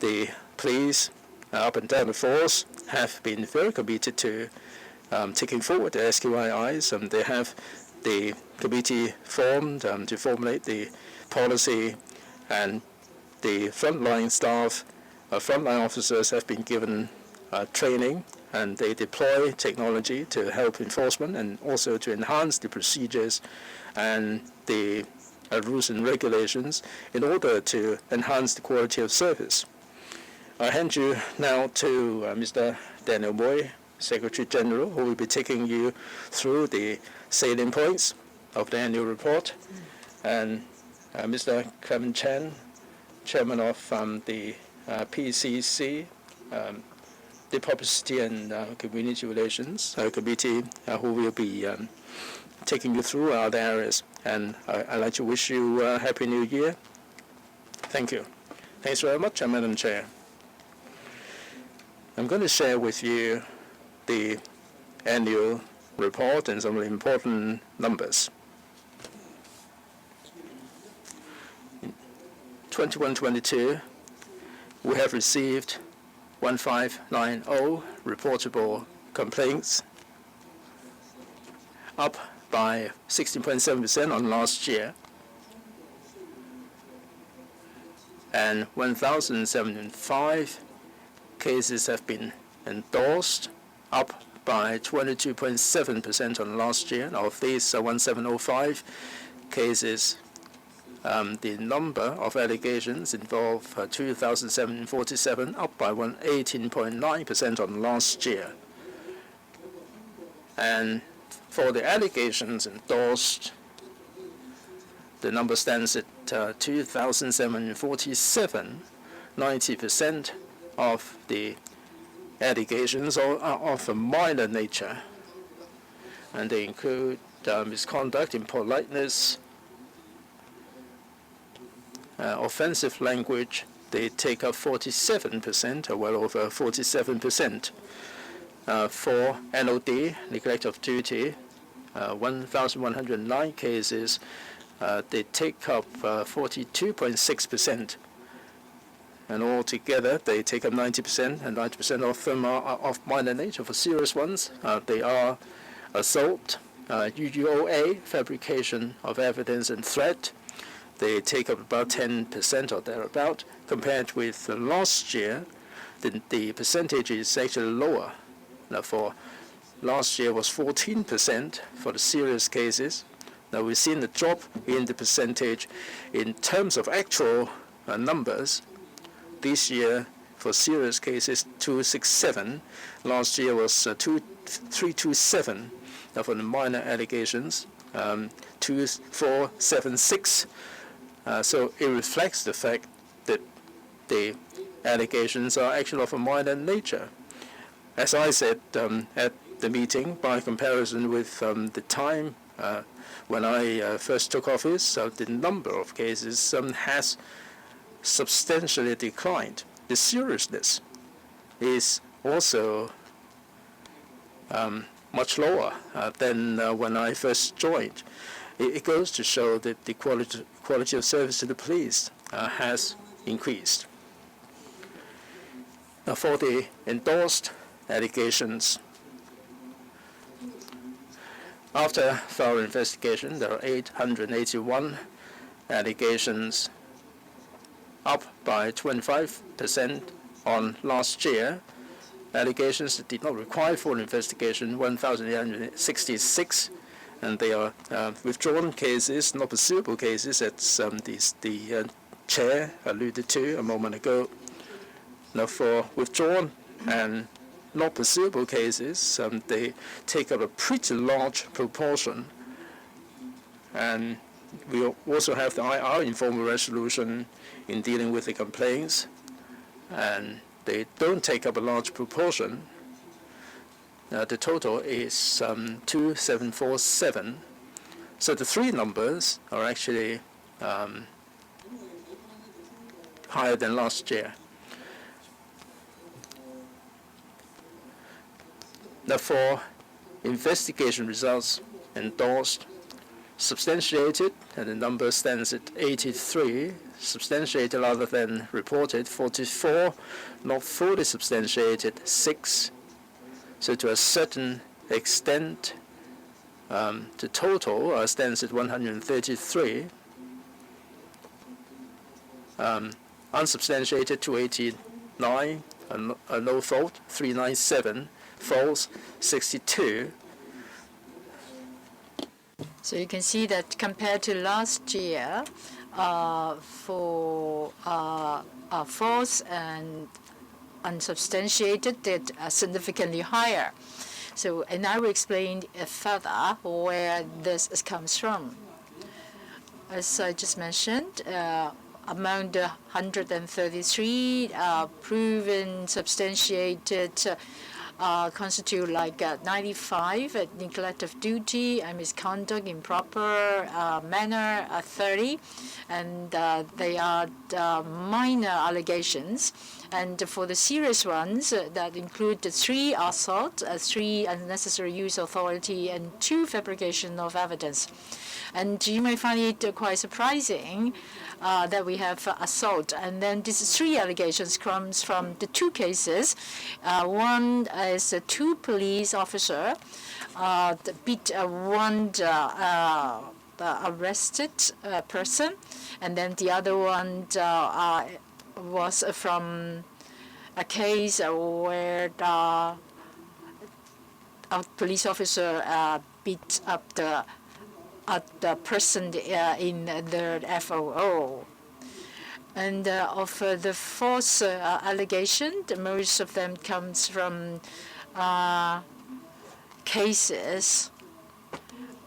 the police up and down the force have been very committed to taking forward the SQIIs, and they have the committee formed to formulate the policy, and the frontline staff, frontline officers have been given training, and they deploy technology to help enforcement and also to enhance the procedures and the rules and regulations in order to enhance the quality of service. I hand you now to Mr. Daniel Mui, Secretary General, who will be taking you through the salient points of the annual report, and Mr. Clement Chan, Chairman of the PCC, the Publicity and Community Relations Committee, who will be taking you through other areas. And I'd like to wish you a Happy New Year. Thank you. Thanks very much, Madam Chair. I'm going to share with you the annual report and some of the important numbers. In 21-22, we have received 1590 reportable complaints, up by 16.7% on last year, and 1,005 cases have been endorsed, up by 22.7% on last year. Of these 1,705 cases, the number of allegations involve 2,747, up by 18.9% on last year. And for the allegations endorsed, the number stands at 2,747. 90% of the allegations are of a minor nature, and they include misconduct, impoliteness, offensive language. They take up 47%, or well over 47%. For NOD, neglect of duty, 1,109 cases, they take up 42.6%. And altogether, they take up 90%, and 90% of them are of minor nature. For serious ones, they are assault, UUOA, fabrication of evidence, and threat. They take up about 10% or thereabout. Compared with last year, the percentage is actually lower. Now, for last year was 14% for the serious cases. Now, we've seen a drop in the percentage in terms of actual numbers. This year, for serious cases, 267. Last year was 327. Now, for the minor allegations, 2476. So it reflects the fact that the allegations are actually of a minor nature. As I said at the meeting, by comparison with the time when I first took office, the number of cases has substantially declined. The seriousness is also much lower than when I first joined. It goes to show that the quality of service to the police has increased. Now, for the endorsed allegations, after thorough investigation, there are 881 allegations, up by 25% on last year. Allegations that did not require full investigation, 1,866, and they are withdrawn cases, not pursuable cases, as the chair alluded to a moment ago. Now, for withdrawn and not pursuable cases, they take up a pretty large proportion. And we also have the IR informal resolution in dealing with the complaints, and they don't take up a large proportion. The total is 2747. So the three numbers are actually higher than last year. Now, for investigation results endorsed, substantiated, and the number stands at 83, substantiated rather than reported, 44, not fully substantiated, 6. So to a certain extent, the total stands at 133. Unsubstantiated, 289, a no fault, 397, false, 62. So you can see that compared to last year, for false and unsubstantiated, that are significantly higher. So, and I will explain further where this comes from. As I just mentioned, among the 133 proven, substantiated, constitute like 95 neglect of duty and misconduct, improper manner, 30, and they are minor allegations. And for the serious ones, that include the 3 assault, 3 unnecessary use of authority, and 2 fabrication of evidence. And you may find it quite surprising that we have assault. And then these 3 allegations comes from the 2 cases. One is 2 police officer beat one arrested person, and then the other one was from a case where a police officer beat up the person in the FOO. And of the false allegation, most of them comes from cases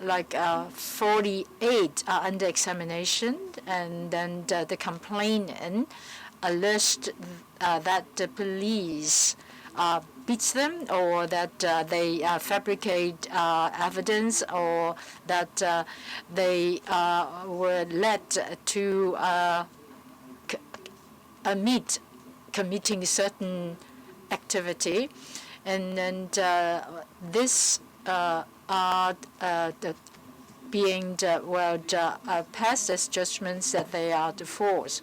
like 48 are under examination, and then the complainant alleged that the police beats them, or that they fabricate evidence, or that they were led to admit committing certain activity. And then this are being passed as judgments that they are the false.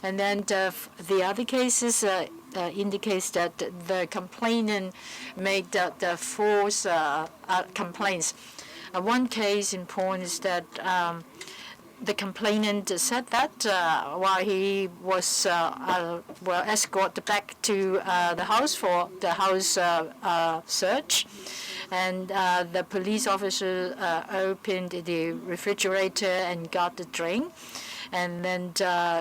And then the other cases indicates that the complainant made the false complaints. One case in point is that the complainant said that while he was escorted back to the house for the house search, and the police officer opened the refrigerator and got the drink. And then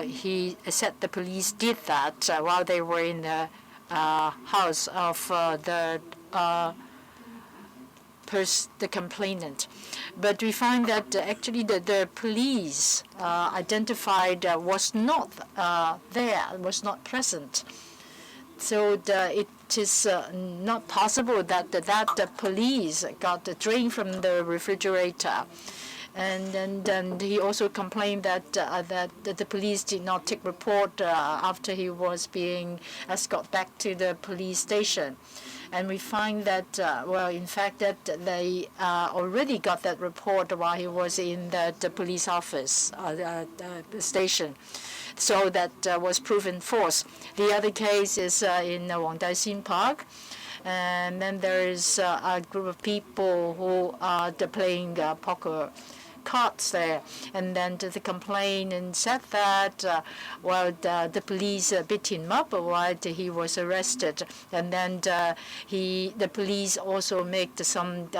he said the police did that while they were in the house of the complainant. But we find that actually the police identified was not there, was not present. So it is not possible that the police got the drink from the refrigerator. And then he also complained that the police did not take report after he was being escorted back to the police station. And we find that, in fact, that they already got that report while he was in the police office, the station. So that was proven false. The other case is in Wang Dai Xin Park. And then there is a group of people who are playing poker cards there, and then the complainant said that the police beat him up while he was arrested, and then the police also made some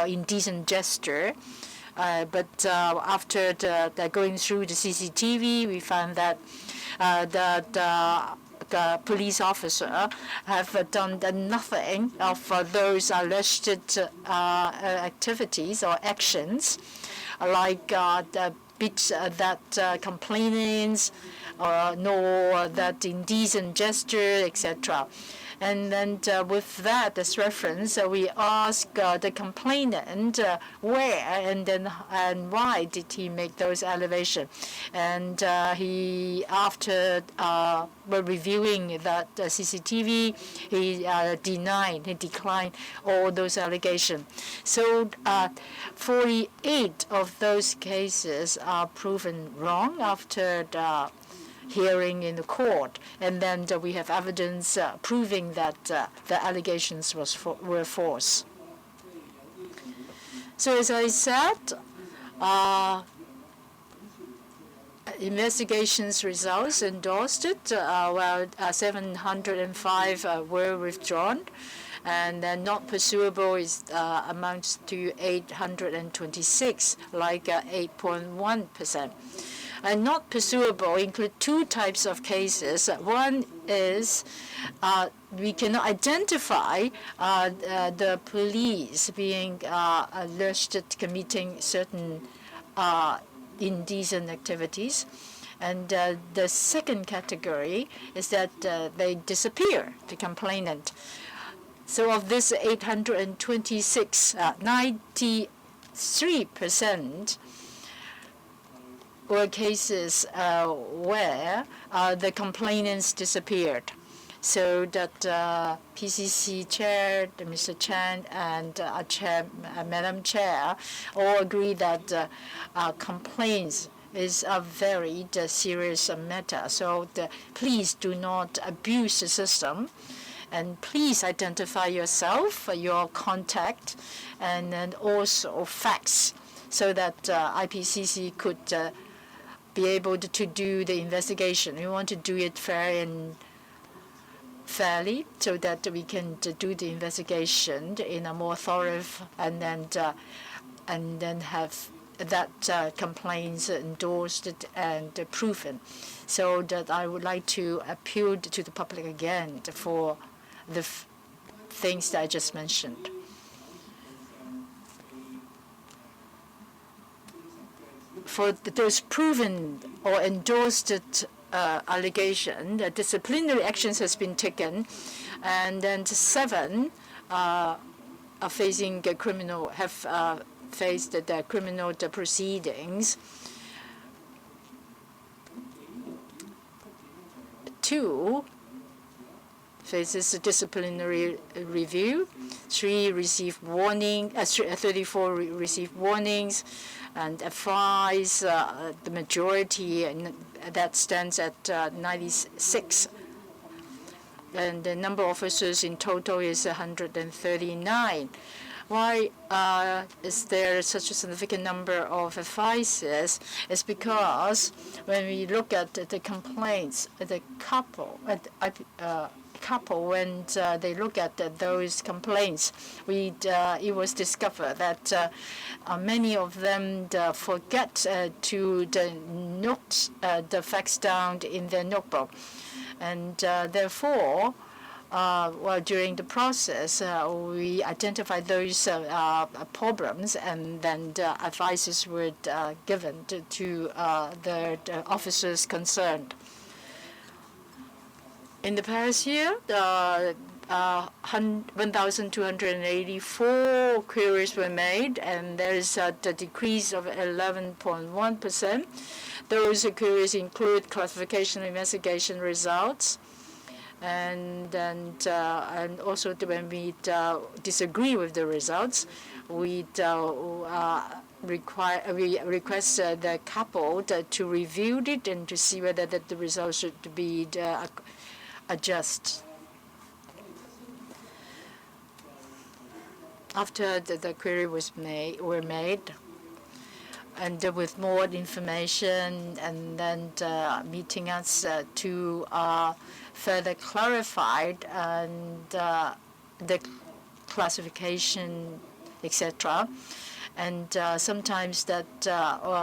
indecent gesture. But after going through the CCTV, we found that the police officer have done nothing of those alleged activities or actions, like the beat that complainants, nor that indecent gesture, etc. And then with that as reference, we ask the complainant where and why did he make those allegations. And he, after reviewing that CCTV, he declined all those allegations. So 48 of those cases are proven wrong after the hearing in the court, and then we have evidence proving that the allegations were false. So as I said, investigations results endorsed it, while 705 were withdrawn, and then not pursuable is amounts to 826, like 8.1%. and not pursuable include two types of cases. One is we cannot identify the police being alleged at committing certain indecent activities. And the second category is that they disappear, the complainant. So of this 826, 93% were cases where the complainants disappeared. So that PCC Chair, Mr. Chan, and Madam Chair all agree that complaints is a very serious matter. So please do not abuse the system. And please identify yourself, your contact, and then also facts, so that IPCC could be able to do the investigation. We want to do it fairly, so that we can do the investigation in a more thorough, and then have that complaints endorsed and proven. So that I would like to appeal to the public again for the things that I just mentioned. For those proven or endorsed allegation, disciplinary actions has been taken, and then 7 are facing criminal, have faced the criminal proceedings. 2 faces a disciplinary review. 3 received warning. 34 received warnings, and advise the majority, and that stands at 96. And the number of officers in total is 139. Why is there such a significant number of advices? It's because when we look at the complaints, the CAPO, when they look at those complaints, it was discovered that many of them forget to note the facts down in their notebook, and therefore, during the process, we identified those problems, and then advices were given to the officers concerned. In the past year, 1,284 queries were made, and there is a decrease of 11.1%. Those queries include classification investigation results, and also when we disagree with the results, we request the CAPO to review it and to see whether the results should be adjusted. After the query were made, and with more information, and then meeting us to further clarified and the classification, etc. And sometimes that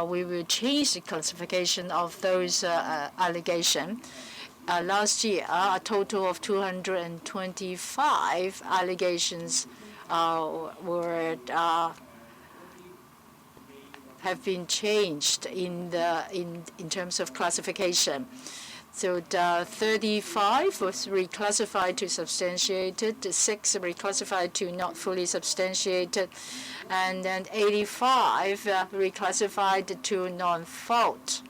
we will change the classification of those allegations. Last year, a total of 225 allegations have been changed in terms of classification. So 35 was reclassified to substantiated, 6 reclassified to not fully substantiated, and then 85 reclassified to non-fault.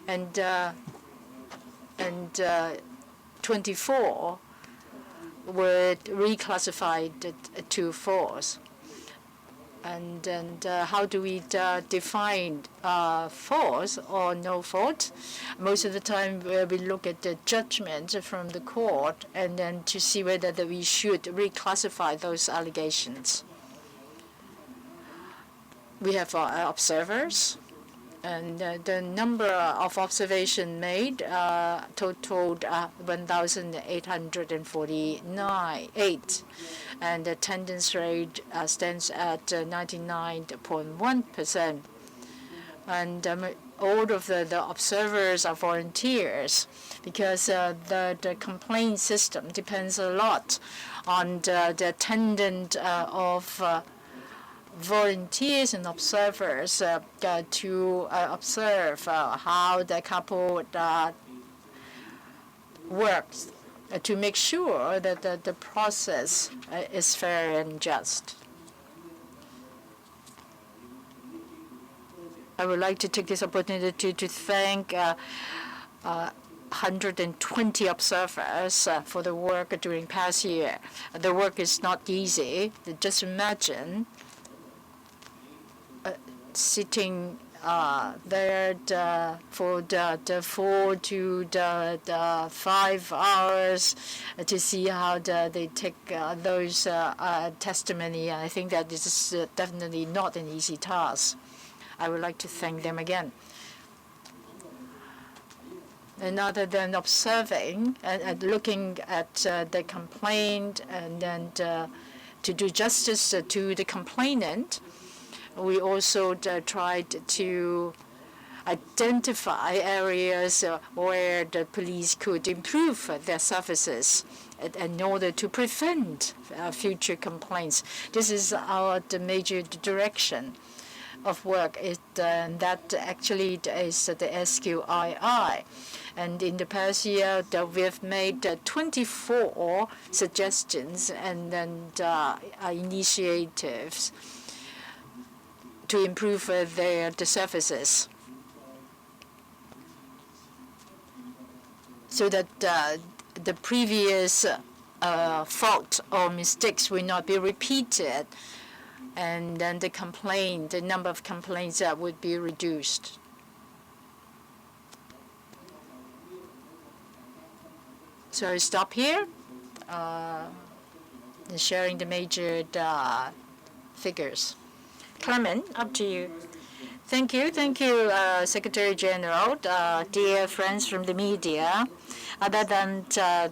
And 24 were reclassified to false. And how do we define false or no fault? Most of the time we look at the judgment from the court, and then to see whether we should reclassify those allegations. We have observers, And the number of observations made totaled 1,848, and the attendance rate stands at 99.1%. And all of the observers are volunteers, because the complaint system depends a lot on the attendance of volunteers and observers to observe how the CAPO works, to make sure that the process is fair and just. I would like to take this opportunity to thank 120 observers for the work during past year. The work is not easy. Just imagine sitting there for the 4 to the 5 hours to see how they take those testimony. I think that this is definitely not an easy task. I would like to thank them again. And other than observing and looking at the complaint and then to do justice to the complainant, we also tried to identify areas where the police could improve their services in order to prevent future complaints. This is the major direction of work. That actually is the SQII. And in the past year, we have made 24 suggestions and then initiatives to improve the services, so that the previous fault or mistakes will not be repeated, and then the number of complaints would be reduced. So I stop here, sharing the major figures. Clement, up to you. Thank you, Secretary General, dear friends from the media. Other than the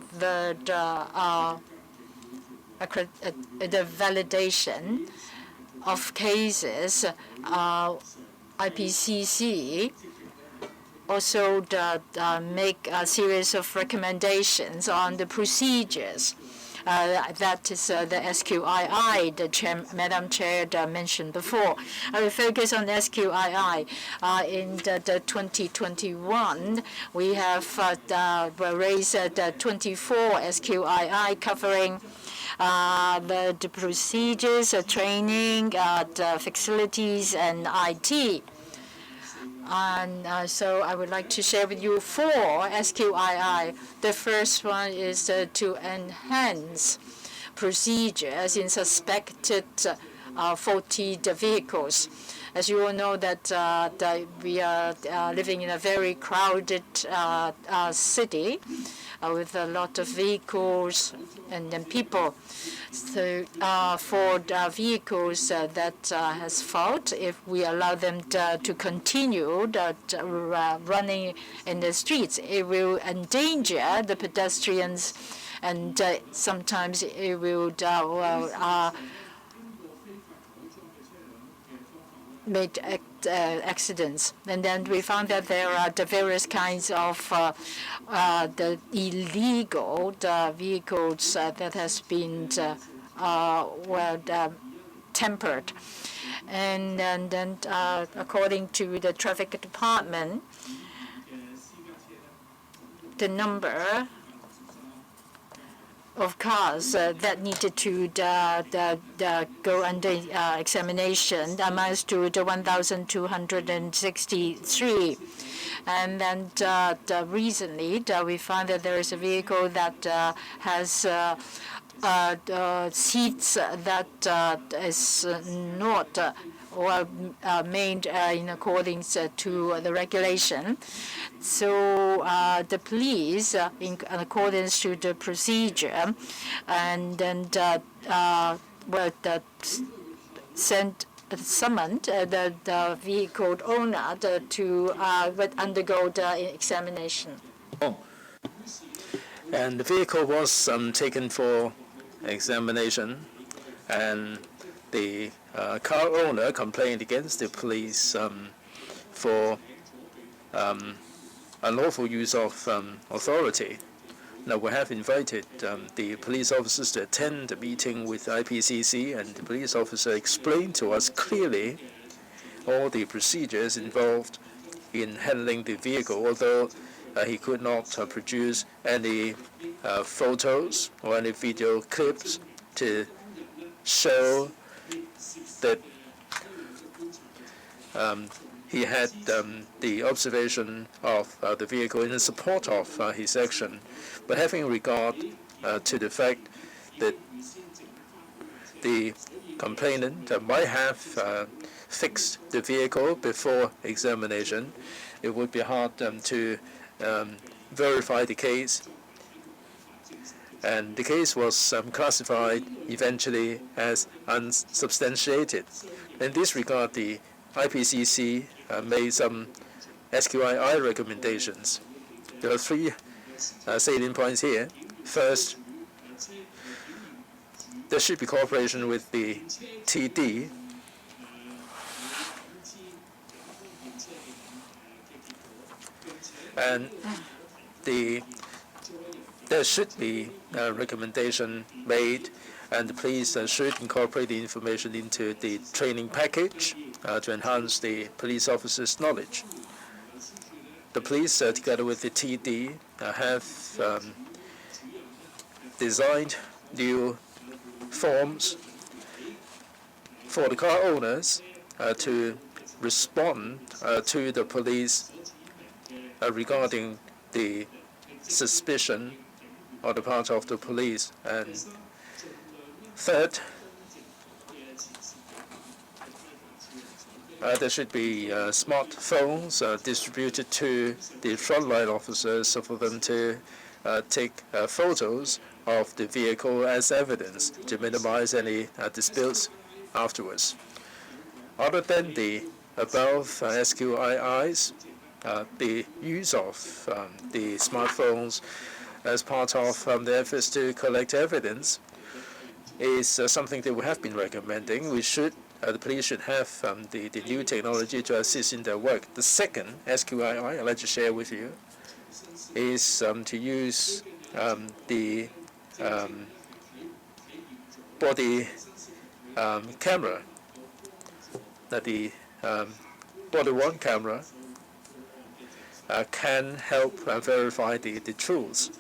validation of cases, IPCC also make a series of recommendations on the procedures. That is the SQII, Madam Chair mentioned before. I will focus on SQII. In the 2021, we have raised 24 SQII covering the procedures, training, the facilities, and IT. And so I would like to share with you 4 SQII. The first one is to enhance procedures in suspected faulty vehicles. As you all know that we are living in a very crowded city with a lot of vehicles and then people. So for the vehicles that has fault, if we allow them to continue running in the streets, it will endanger the pedestrians, and sometimes it will make accidents. And then we found that there are the various kinds of the illegal vehicles that has been tempered. And then according to the traffic department, the number of cars that needed to go under examination amounts to the 1,263. And then recently we found that there is a vehicle that has seats that is not made in accordance to the regulation. So the police, in accordance to the procedure, and then sent summoned the vehicle owner to undergo the examination. And the vehicle was taken for examination, and the car owner complained against the police for unlawful use of authority. Now, we have invited the police officers to attend the meeting with IPCC, and the police officer explained to us clearly all the procedures involved in handling the vehicle, although he could not produce any photos or any video clips to show that he had the observation of the vehicle in support of his action. But having regard to the fact that the complainant might have fixed the vehicle before examination, it would be hard to verify the case. And the case was classified eventually as unsubstantiated. In this regard, the IPCC made some SQII recommendations. There are three salient points here. First, there should be cooperation with the TD. And there should be a recommendation made, and the police should incorporate the information into the training package to enhance the police officers' knowledge. The police, together with the TD, have designed new forms for the car owners to respond to the police regarding the suspicion on the part of the police. And third, there should be smartphones distributed to the frontline officers for them to take photos of the vehicle as evidence to minimize any disputes afterwards. Other than the above SQIIs, the use of the smartphones as part of the efforts to collect evidence is something that we have been recommending. The police should have the new technology to assist in their work. The second SQII I'd like to share with you is to use the body camera. That the body-worn camera can help verify the truths.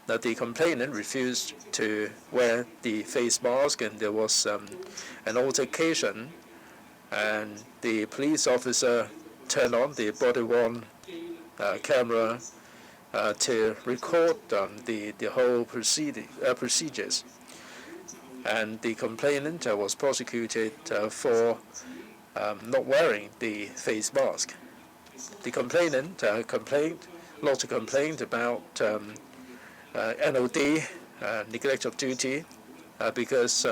Now, the complainant refused to wear the face mask, and there was an altercation, and the police officer turned on the body-worn camera to record the whole procedures. And the complainant was prosecuted for not wearing the face mask. The complainant lodged a complaint about NOD, neglect of duty, because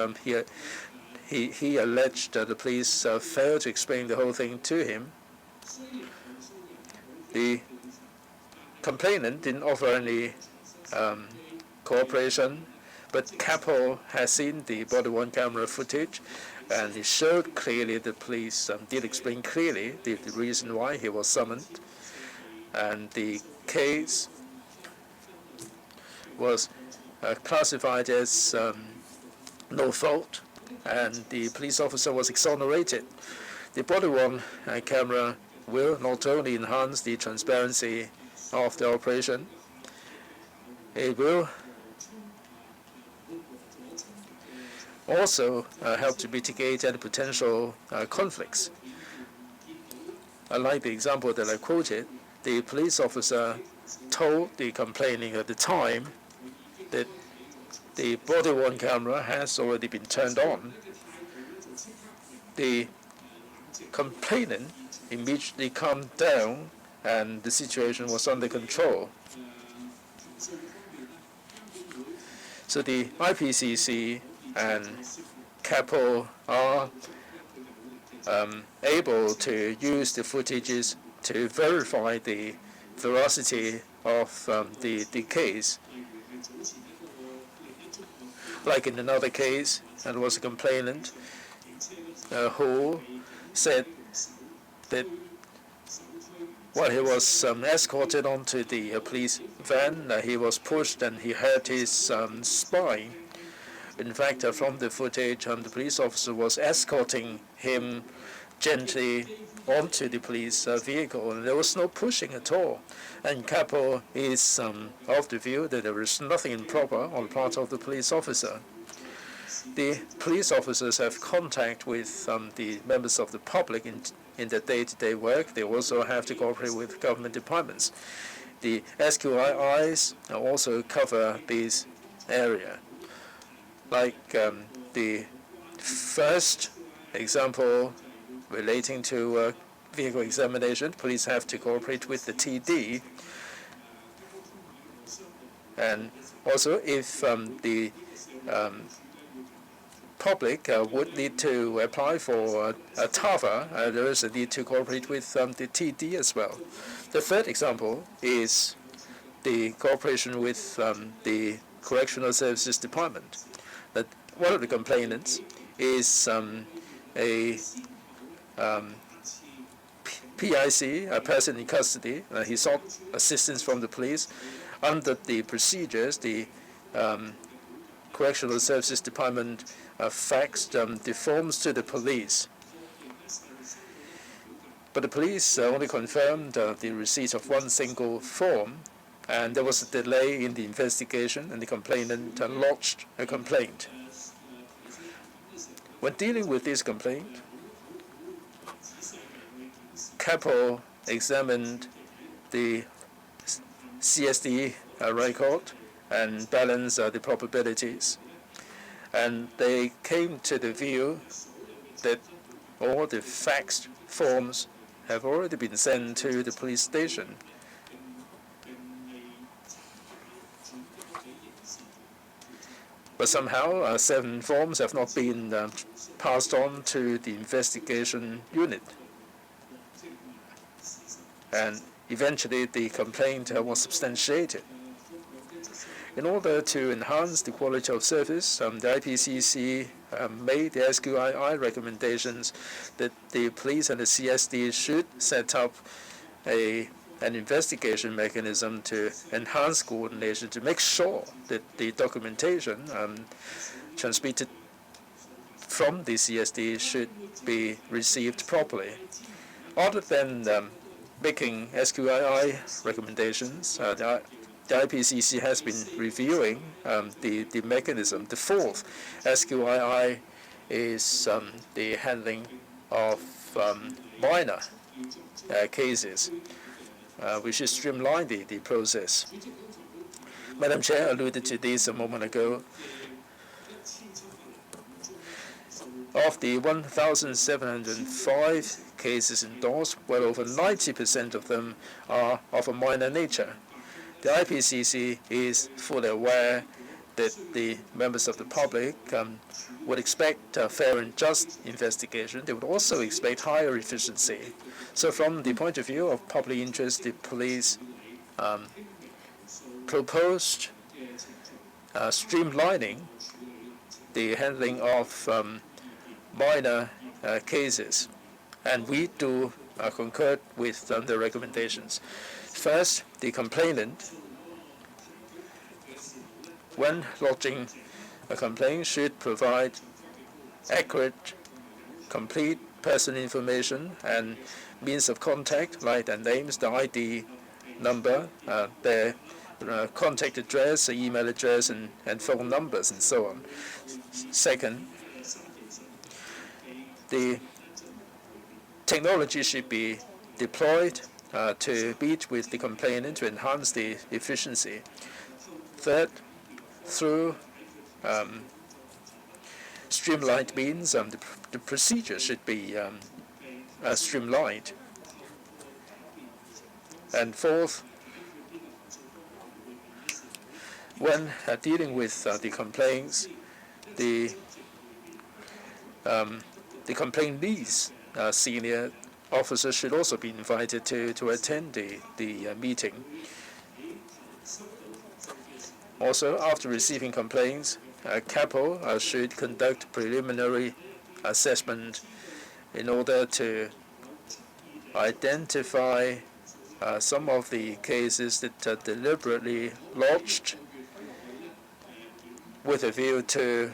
he alleged that the police failed to explain the whole thing to him. The complainant didn't offer any cooperation, but CAPO has seen the body-worn camera footage, and it showed clearly the police did explain clearly the reason why he was summoned, and the case was classified as no fault, and the police officer was exonerated. The body-worn camera will not only enhance the transparency of the operation, it will also help to mitigate any potential conflicts. Unlike the example that I quoted, the police officer told the complaining at the time that the body-worn camera has already been turned on. The complainant immediately calmed down, and the situation was under control. So the IPCC and CAPO are able to use the footages to verify the veracity of the case. Like in another case, there was a complainant who said that while he was escorted onto the police van, he was pushed and he hurt his spine. In fact, from the footage, the police officer was escorting him gently onto the police vehicle, and there was no pushing at all. And CAPO is of the view that there is nothing improper on the part of the police officer. The police officers have contact with the members of the public in their day-to-day work. They also have to cooperate with government departments. The SQIIs also cover this area. Like the first example relating to vehicle examination, police have to cooperate with the TD. And also, if the public would need to apply for a TAVA, there is a need to cooperate with the TD as well. The third example is the cooperation with the Correctional Services Department. That one of the complainants is a PIC, a person in custody. He sought assistance from the police. Under the procedures, the Correctional Services Department faxed the forms to the police. But the police only confirmed the receipt of one single form, and there was a delay in the investigation, and the complainant lodged a complaint. When dealing with this complaint, CAPO examined the CSD record and balanced the probabilities. And they came to the view that all the faxed forms have already been sent to the police station. But somehow 7 forms have not been passed on to the investigation unit. And eventually the complaint was substantiated. In order to enhance the quality of service, the IPCC made the SQII recommendations that the police and the CSD should set up an investigation mechanism to enhance coordination, to make sure that the documentation transmitted from the CSD should be received properly. Other than making SQII recommendations, the IPCC has been reviewing the mechanism. The fourth SQII is the handling of minor cases. We should streamline the process. Madam Chair alluded to this a moment ago. Of the 1,705 cases endorsed, well over 90% of them are of a minor nature. The IPCC is fully aware that the members of the public would expect a fair and just investigation. They would also expect higher efficiency. So from the point of view of public interest, the police proposed streamlining the handling of minor cases. And we do concur with the recommendations. First, the complainant, when lodging a complaint, should provide accurate, complete personal information and means of contact, like their names, the ID number, their contact address, email address, and phone numbers, and so on. Second, the technology should be deployed to meet with the complainant to enhance the efficiency. Third, through streamlined means, the procedure should be streamlined. And fourth, when dealing with the complaints, the complaintees senior officers should also be invited to attend the meeting. Also, after receiving complaints, CAPO should conduct preliminary assessment in order to identify some of the cases that are deliberately lodged with a view to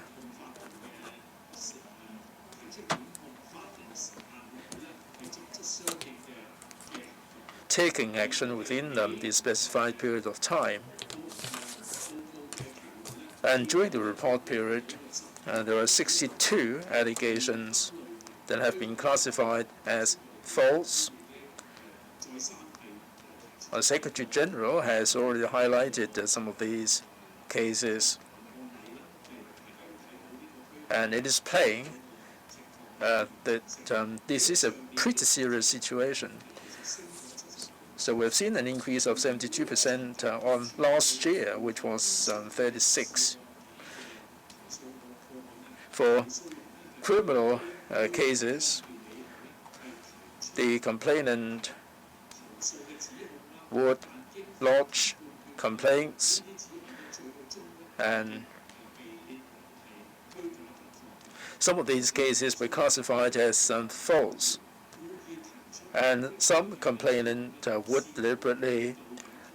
taking action within the specified period of time. And during the report period, there are 62 allegations that have been classified as false. Our Secretary General has already highlighted some of these cases, and it is plain that this is a pretty serious situation. So we've seen an increase of 72% on last year, which was 36. For criminal cases, the complainant would lodge complaints, and some of these cases were classified as false. And some complainant would deliberately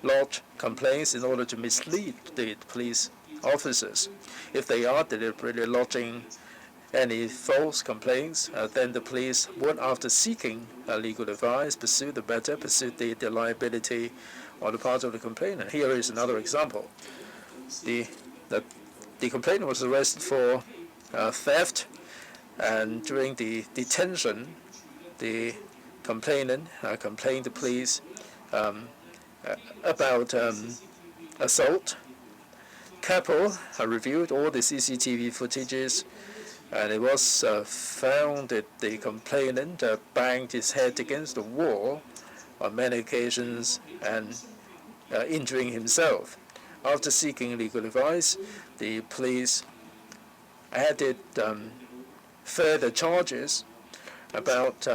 lodge complaints in order to mislead the police officers. If they are deliberately lodging any false complaints, then the police would, after seeking legal advice, pursue the matter, pursue the liability on the part of the complainant. Here is another example. The complainant was arrested for theft, and during the detention, the complainant complained to police about assault. CAPO reviewed all the CCTV footages, and it was found that the complainant banged his head against the wall on many occasions and injuring himself. After seeking legal advice, the police added further charges about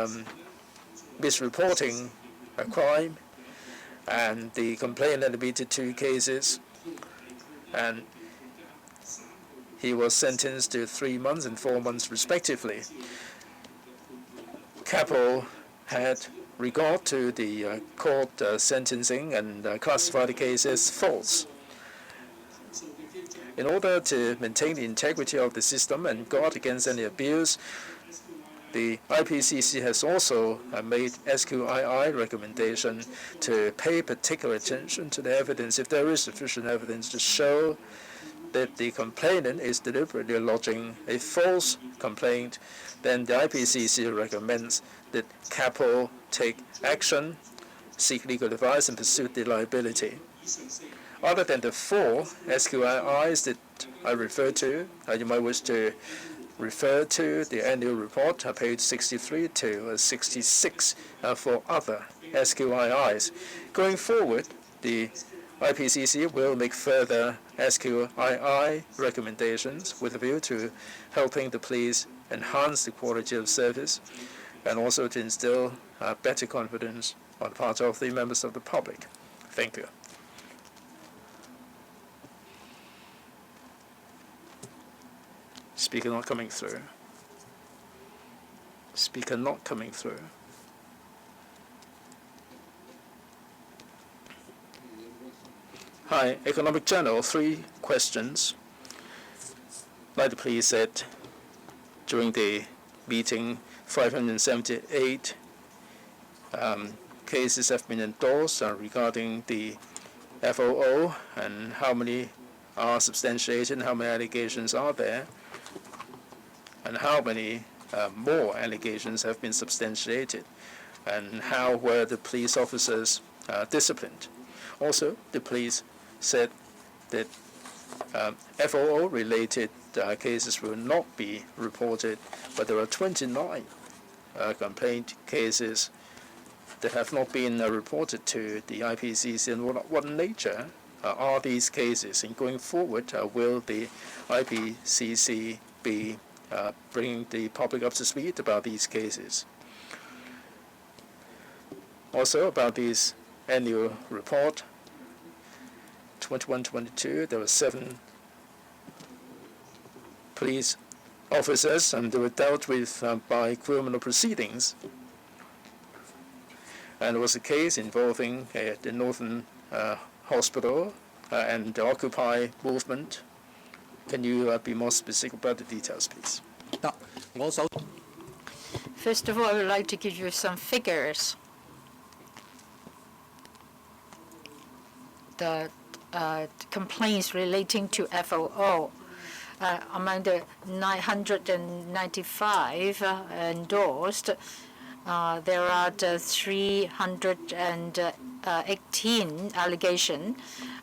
misreporting a crime, and the complainant admitted 2 cases, and he was sentenced to 3 months and 4 months respectively. CAPO had regard to the court sentencing and classified the case as false. In order to maintain the integrity of the system and guard against any abuse, the IPCC has also made SQII recommendation to pay particular attention to the evidence. If there is sufficient evidence to show that the complainant is deliberately lodging a false complaint, then the IPCC recommends that CAPO take action, seek legal advice, and pursue the liability. Other than the 4 SQIIs that I referred to, you might wish to refer to the annual report, page 63 to 66 for other SQIIs. Going forward, the IPCC will make further SQII recommendations with a view to helping the police enhance the quality of service and also to instill better confidence on the part of the members of the public. Thank you. Speaker not coming through. Speaker not coming through. Hi, Economic Journal, 3 questions. Like the police said, during the meeting, 578 cases have been endorsed regarding the FOO, and how many are substantiated and how many allegations are there, and how many more allegations have been substantiated, and how were the police officers disciplined. Also, the police said that FOO-related cases will not be reported, but there are 29 complaint cases that have not been reported to the IPCC. And what nature are these cases? And going forward, will the IPCC be bringing the public up to speed about these cases? Also about this annual report, 21-22, there were 7 police officers, and they were dealt with by criminal proceedings. And there was a case involving the Northern Hospital and the Occupy movement. Can you be more specific about the details, please? First of all, I would like to give you some figures. The complaints relating to FOO. Among the 995 endorsed, there are 318 allegations,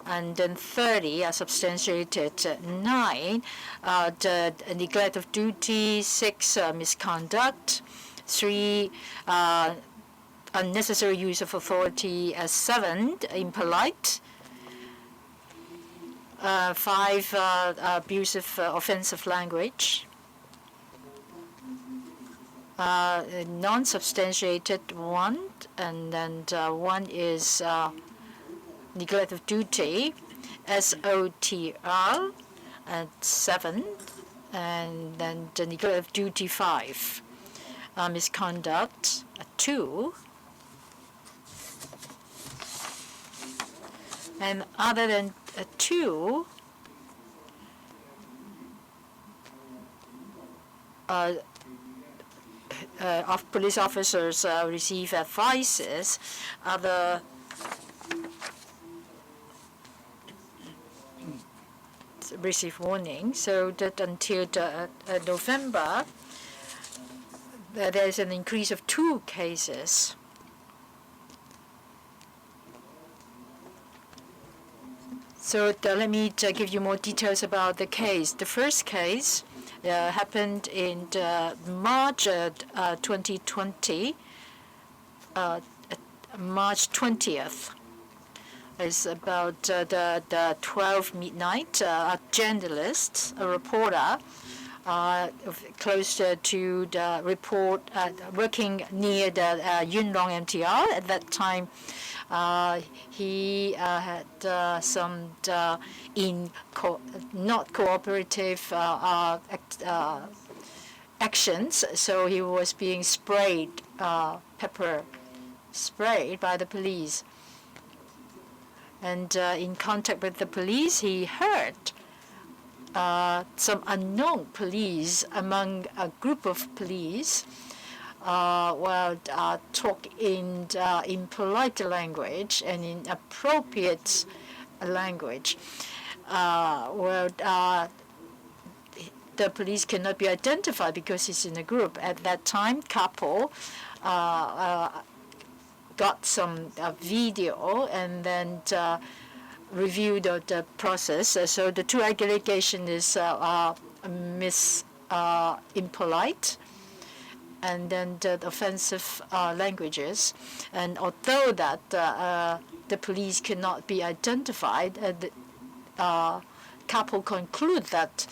and then 30 are substantiated. 9 the neglect of duty, 6 misconduct, 3 unnecessary use of authority, 7 impolite, 5 abusive, offensive language, non-substantiated 1, and then 1 is neglect of duty, SOTR at 7, and then the neglect of duty 5, misconduct 2, and other than 2, of police officers receive advices, other receive warning, so that until November, there is an increase of 2 cases. So let me give you more details about the case. The first case happened in March 2020, March 20th. It's about the 12 midnight. A journalist, a reporter, close to the report, working near the Yuen Long MTR. At that time, he had some not cooperative actions, so he was being sprayed, pepper sprayed by the police. And in contact with the police, he heard some unknown police among a group of police talk in impolite language and inappropriate language. The police cannot be identified because he's in a group. At that time, CAPO got some video and then reviewed the process. So the 2 allegations is impolite and then the offensive languages. And although that the police cannot be identified, CAPO conclude that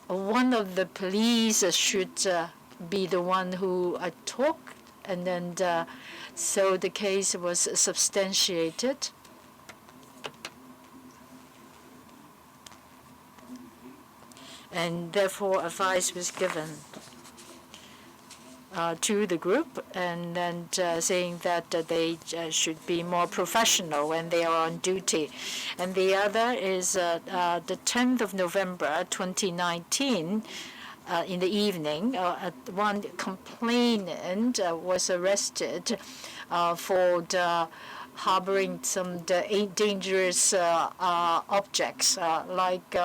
one of the police should be the one who talked, and then so the case was substantiated. And therefore, advice was given to the group, and then saying that they should be more professional when they are on duty. And the other is the 10th of November 2019, in the evening, one complainant was arrested for harboring some dangerous objects like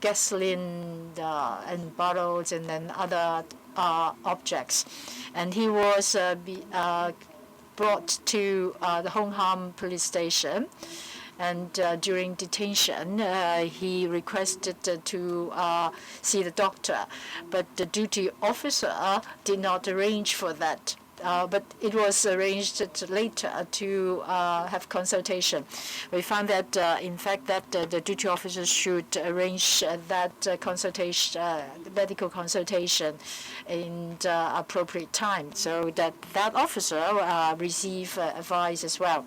gasoline and bottles and then other objects. And he was brought to the Hong Ham police station. And during detention, he requested to see the doctor, but the duty officer did not arrange for that. but it was arranged later to have consultation. We found that, in fact, that the duty officers should arrange that consultation, medical consultation, in the appropriate time, so that officer receive advice as well.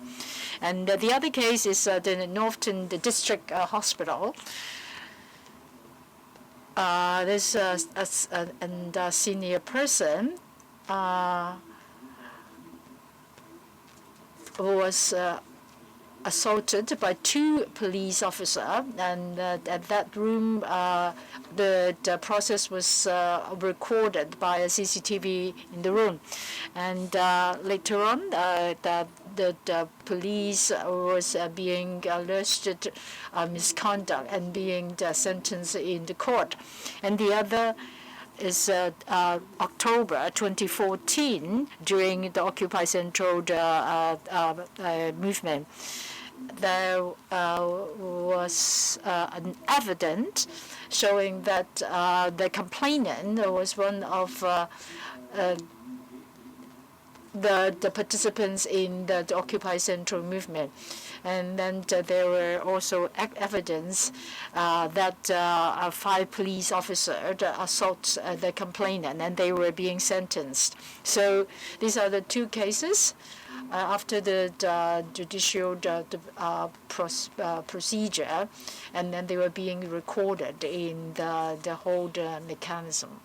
And the other case is the Northern District Hospital. There's a senior person who was assaulted by 2 police officers, and at that room, the process was recorded by a CCTV in the room. And later on, the police was being alleged misconduct and being sentenced in the court. And the other is October 2014, during the Occupy Central movement. There was an evidence showing that the complainant was one of the participants in the Occupy Central movement. And then there were also evidence that 5 police officers assault the complainant, and they were being sentenced. So these are the 2 cases. After the judicial procedure, and then they were being recorded in the whole mechanism.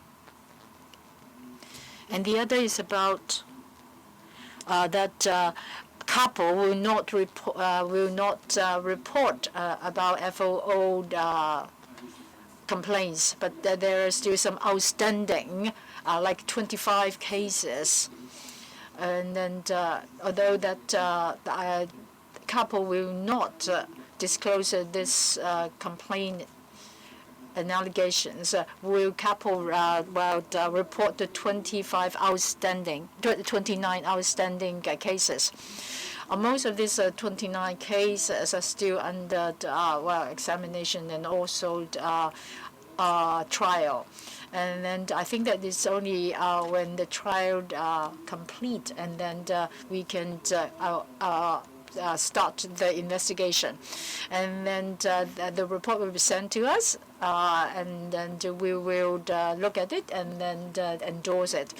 And the other is about that CAPO will not report about FOO complaints, but there are still some outstanding, like 25 cases. And then, although that CAPO will not disclose this complaint and allegations, will CAPO report the 29 outstanding cases. Most of these 29 cases are still under examination and also trial. And then I think that it's only when the trial complete, and then we can start the investigation. And then the report will be sent to us, and then we will look at it and then endorse it.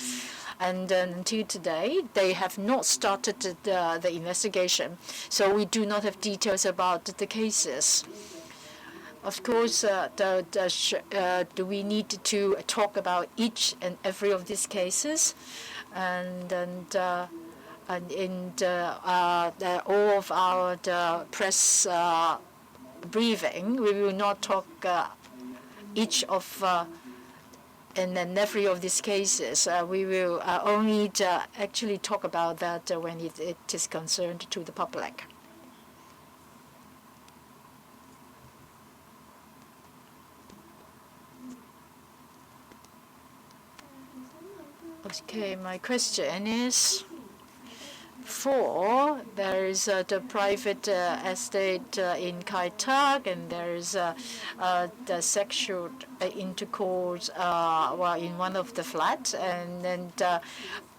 And until today, they have not started the investigation, so we do not have details about the cases. Of course, do we need to talk about each and every of these cases? And in all of our press briefing, we will not talk each of and then every of these cases. We will only actually talk about that when it is concerned to the public. Okay, my question is, there is the private estate in Kai Tak, and there is the sexual intercourse in one of the flats, and then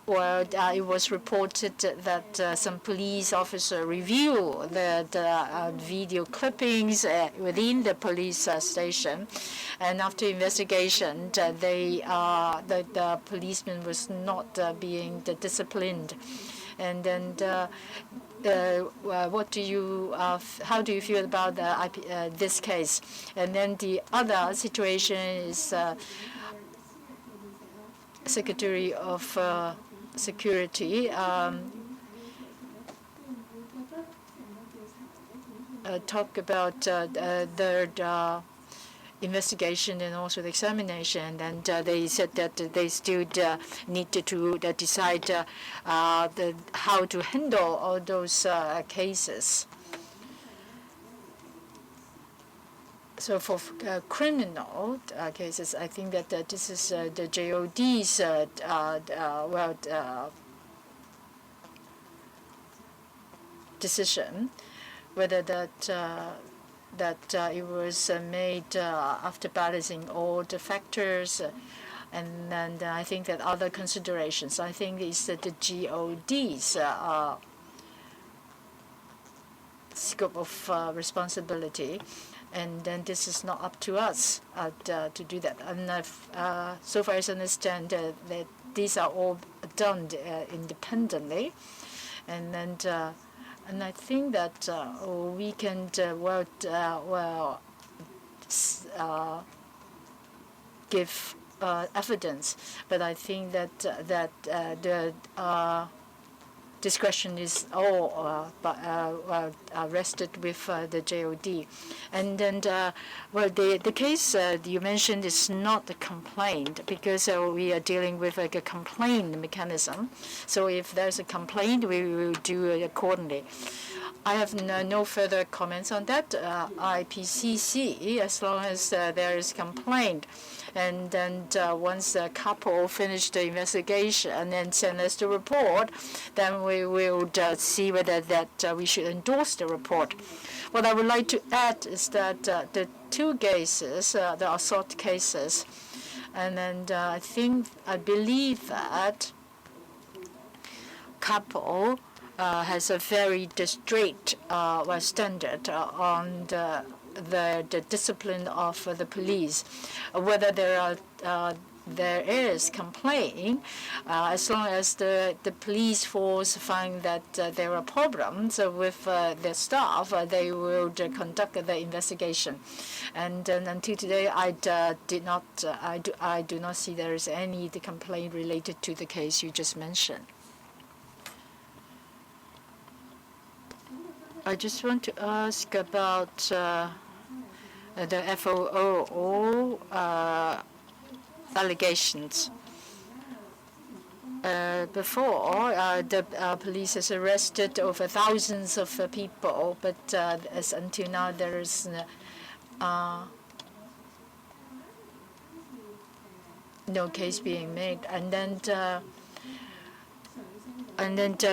it was reported that some police officer reviewed the video clippings within the police station, and after investigation, the policeman was not being disciplined. And then, how do you feel about this case? And then the other situation is Secretary of Security talk about the investigation and also the examination, and they said that they still need to decide how to handle all those cases. So for criminal cases, I think that this is the JOD's decision, whether that it was made after balancing all the factors, And I think that other considerations, I think is that the GOD's scope of responsibility, and then this is not up to us to do that. And so far as I understand, that these are all done independently, and I think that we can give evidence, but I think that the discretion is all rested with the JOD. And then, the case you mentioned is not a complaint, because we are dealing with like a complaint mechanism. So if there's a complaint, we will do it accordingly. I have no further comments on that. IPCC, as long as there is complaint, and then once the CAPO finish the investigation and send us the report, then we will see whether that we should endorse the report. What I would like to add is that the two cases, the assault cases, and then I believe that CAPO has a very strict standard on the discipline of the police. Whether there is complaint, as long as the police force find that there are problems with their staff, they will conduct the investigation. And until today, I do not see there is any complaint related to the case you just mentioned. I just want to ask about the FOO allegations. Before, the police has arrested over thousands of people, but as until now there is no case being made. And then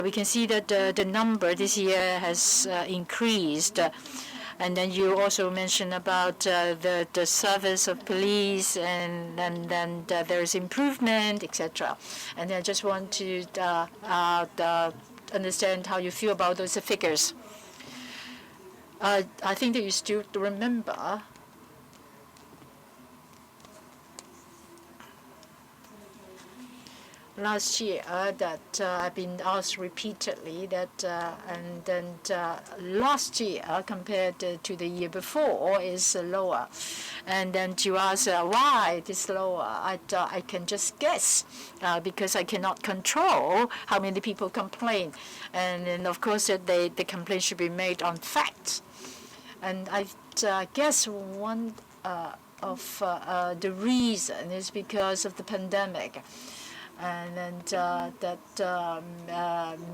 we can see that the number this year has increased. And then you also mentioned about the service of police, and then there is improvement, etc. And I just want to understand how you feel about those figures. I think that you still remember last year that I've been asked repeatedly that, and then last year compared to the year before is lower. And then you ask why it is lower. I can just guess because I cannot control how many people complain. And then of course the complaint should be made on facts. And I guess one of the reason is because of the pandemic. And then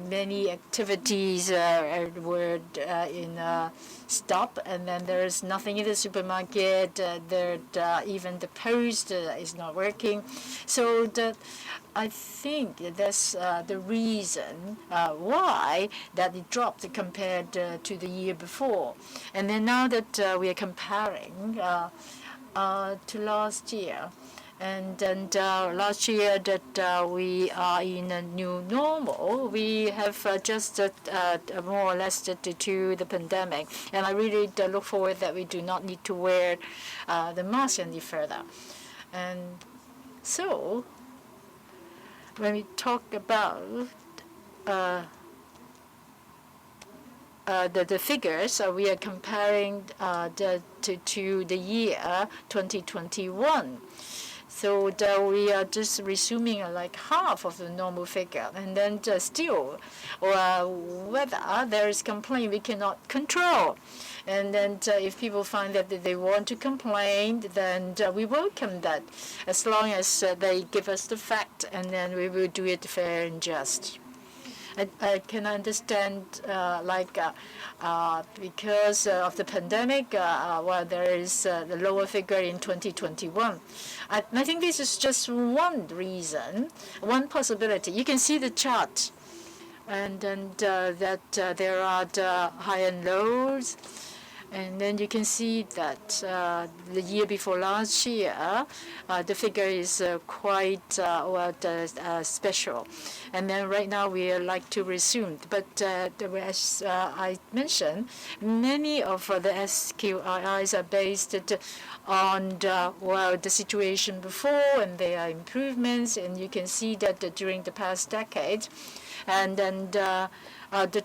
many activities were in stop, and then there is nothing in the supermarket. Even the post is not working. So I think that's the reason why that it dropped compared to the year before. And then now that we are comparing to last year. And then last year that we are in a new normal, we have adjusted more or less to the pandemic. And I really look forward that we do not need to wear the mask any further. And so when we talk about the figures, we are comparing to the year 2021. So we are just resuming like half of the normal figure, and then still, whether there is complaint, we cannot control. And then if people find that they want to complain, then we welcome that, as long as they give us the fact, and then we will do it fair and just. I can understand, because of the pandemic, there is the lower figure in 2021. I think this is just one reason, one possibility. You can see the chart, and then that there are the high and lows, And then you can see that the year before last year, the figure is quite special. And then right now we like to resume. But as I mentioned, many of the SQIIs are based on the situation before, and there are improvements. And you can see that during the past decade, and then the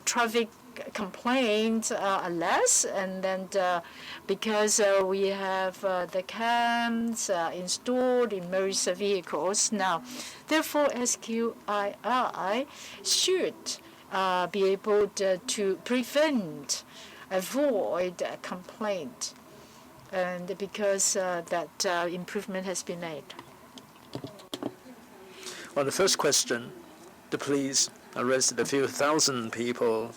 traffic complaints are less, and then because we have the cams installed in most vehicles now. Therefore, SQII should be able to avoid a complaint, and because that improvement has been made. On the first question, the police arrested a few thousand people.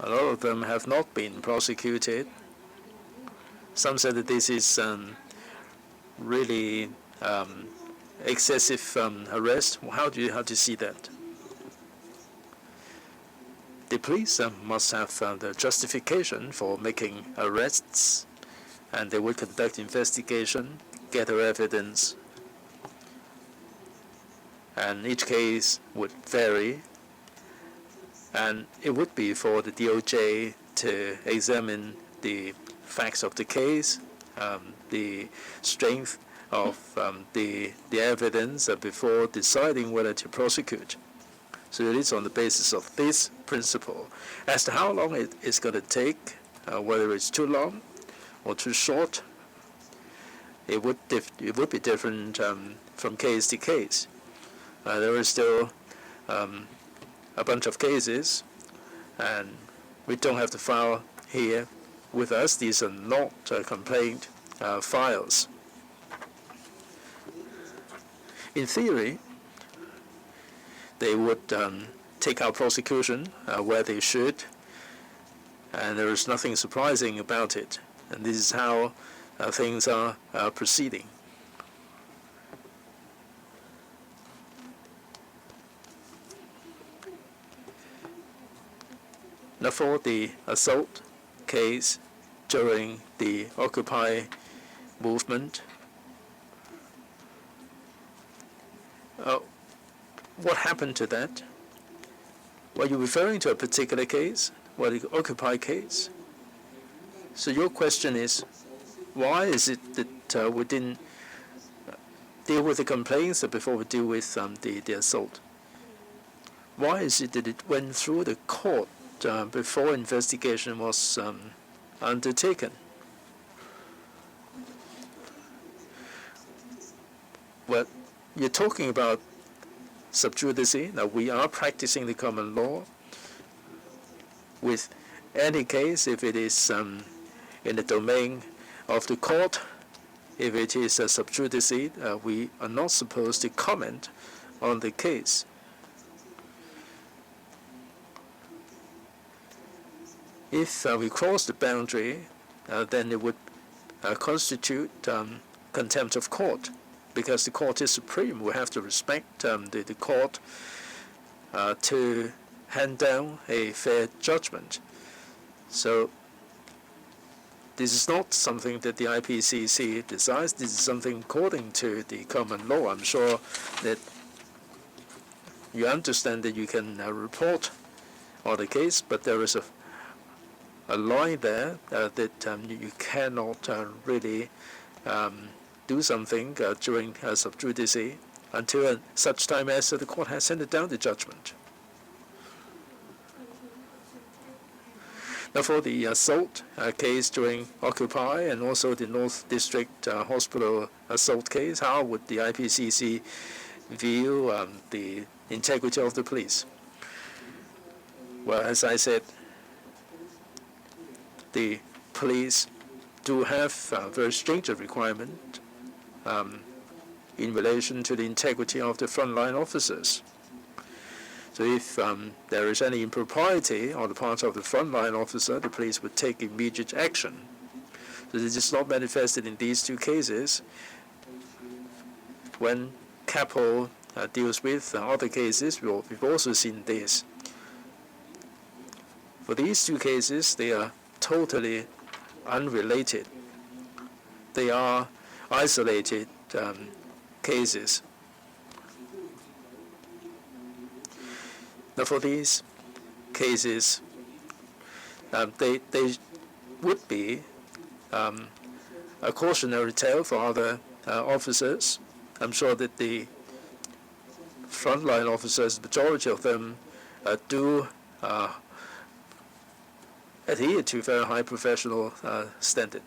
A lot of them have not been prosecuted. Some said that this is really excessive arrest. How do you see that? The police must have the justification for making arrests, and they will conduct investigation, gather evidence, and each case would vary. And it would be for the DOJ to examine the facts of the case, the strength of the evidence before deciding whether to prosecute. So it is on the basis of this principle. As to how long it is going to take, whether it's too long or too short, it would be different from case to case. There is still a bunch of cases, and we don't have the file here with us. These are not complaint files. In theory, they would take out prosecution where they should, and there is nothing surprising about it. And this is how things are proceeding. Now, for the assault case during the Occupy movement, what happened to that? Well, you're referring to a particular case, well, the Occupy case. So your question is, why is it that we didn't deal with the complaints before we deal with the assault? Why is it that it went through the court before investigation was undertaken? Well, you're talking about sub judice. Now, we are practicing the common law. With any case, if it is in the domain of the court, if it is a sub judice, we are not supposed to comment on the case. If we cross the boundary, then it would constitute contempt of court, because the court is supreme. We have to respect the court to hand down a fair judgment. So this is not something that the IPCC decides. This is something according to the common law. I'm sure that you understand that you can report on the case, but there is a line there that you cannot really do something during sub judice until such time as the court has handed down the judgment. Now, for the assault case during Occupy and also the North District Hospital assault case, how would the IPCC view the integrity of the police? Well, as I said, the police do have very stringent requirement in relation to the integrity of the frontline officers. So if there is any impropriety on the part of the frontline officer, the police would take immediate action. So this is not manifested in these two cases. When CAPO deals with other cases, we've also seen this. For these two cases, they are totally unrelated. They are isolated cases. Now, for these cases, they would be a cautionary tale for other officers. I'm sure that the frontline officers, the majority of them, do adhere to very high professional standard.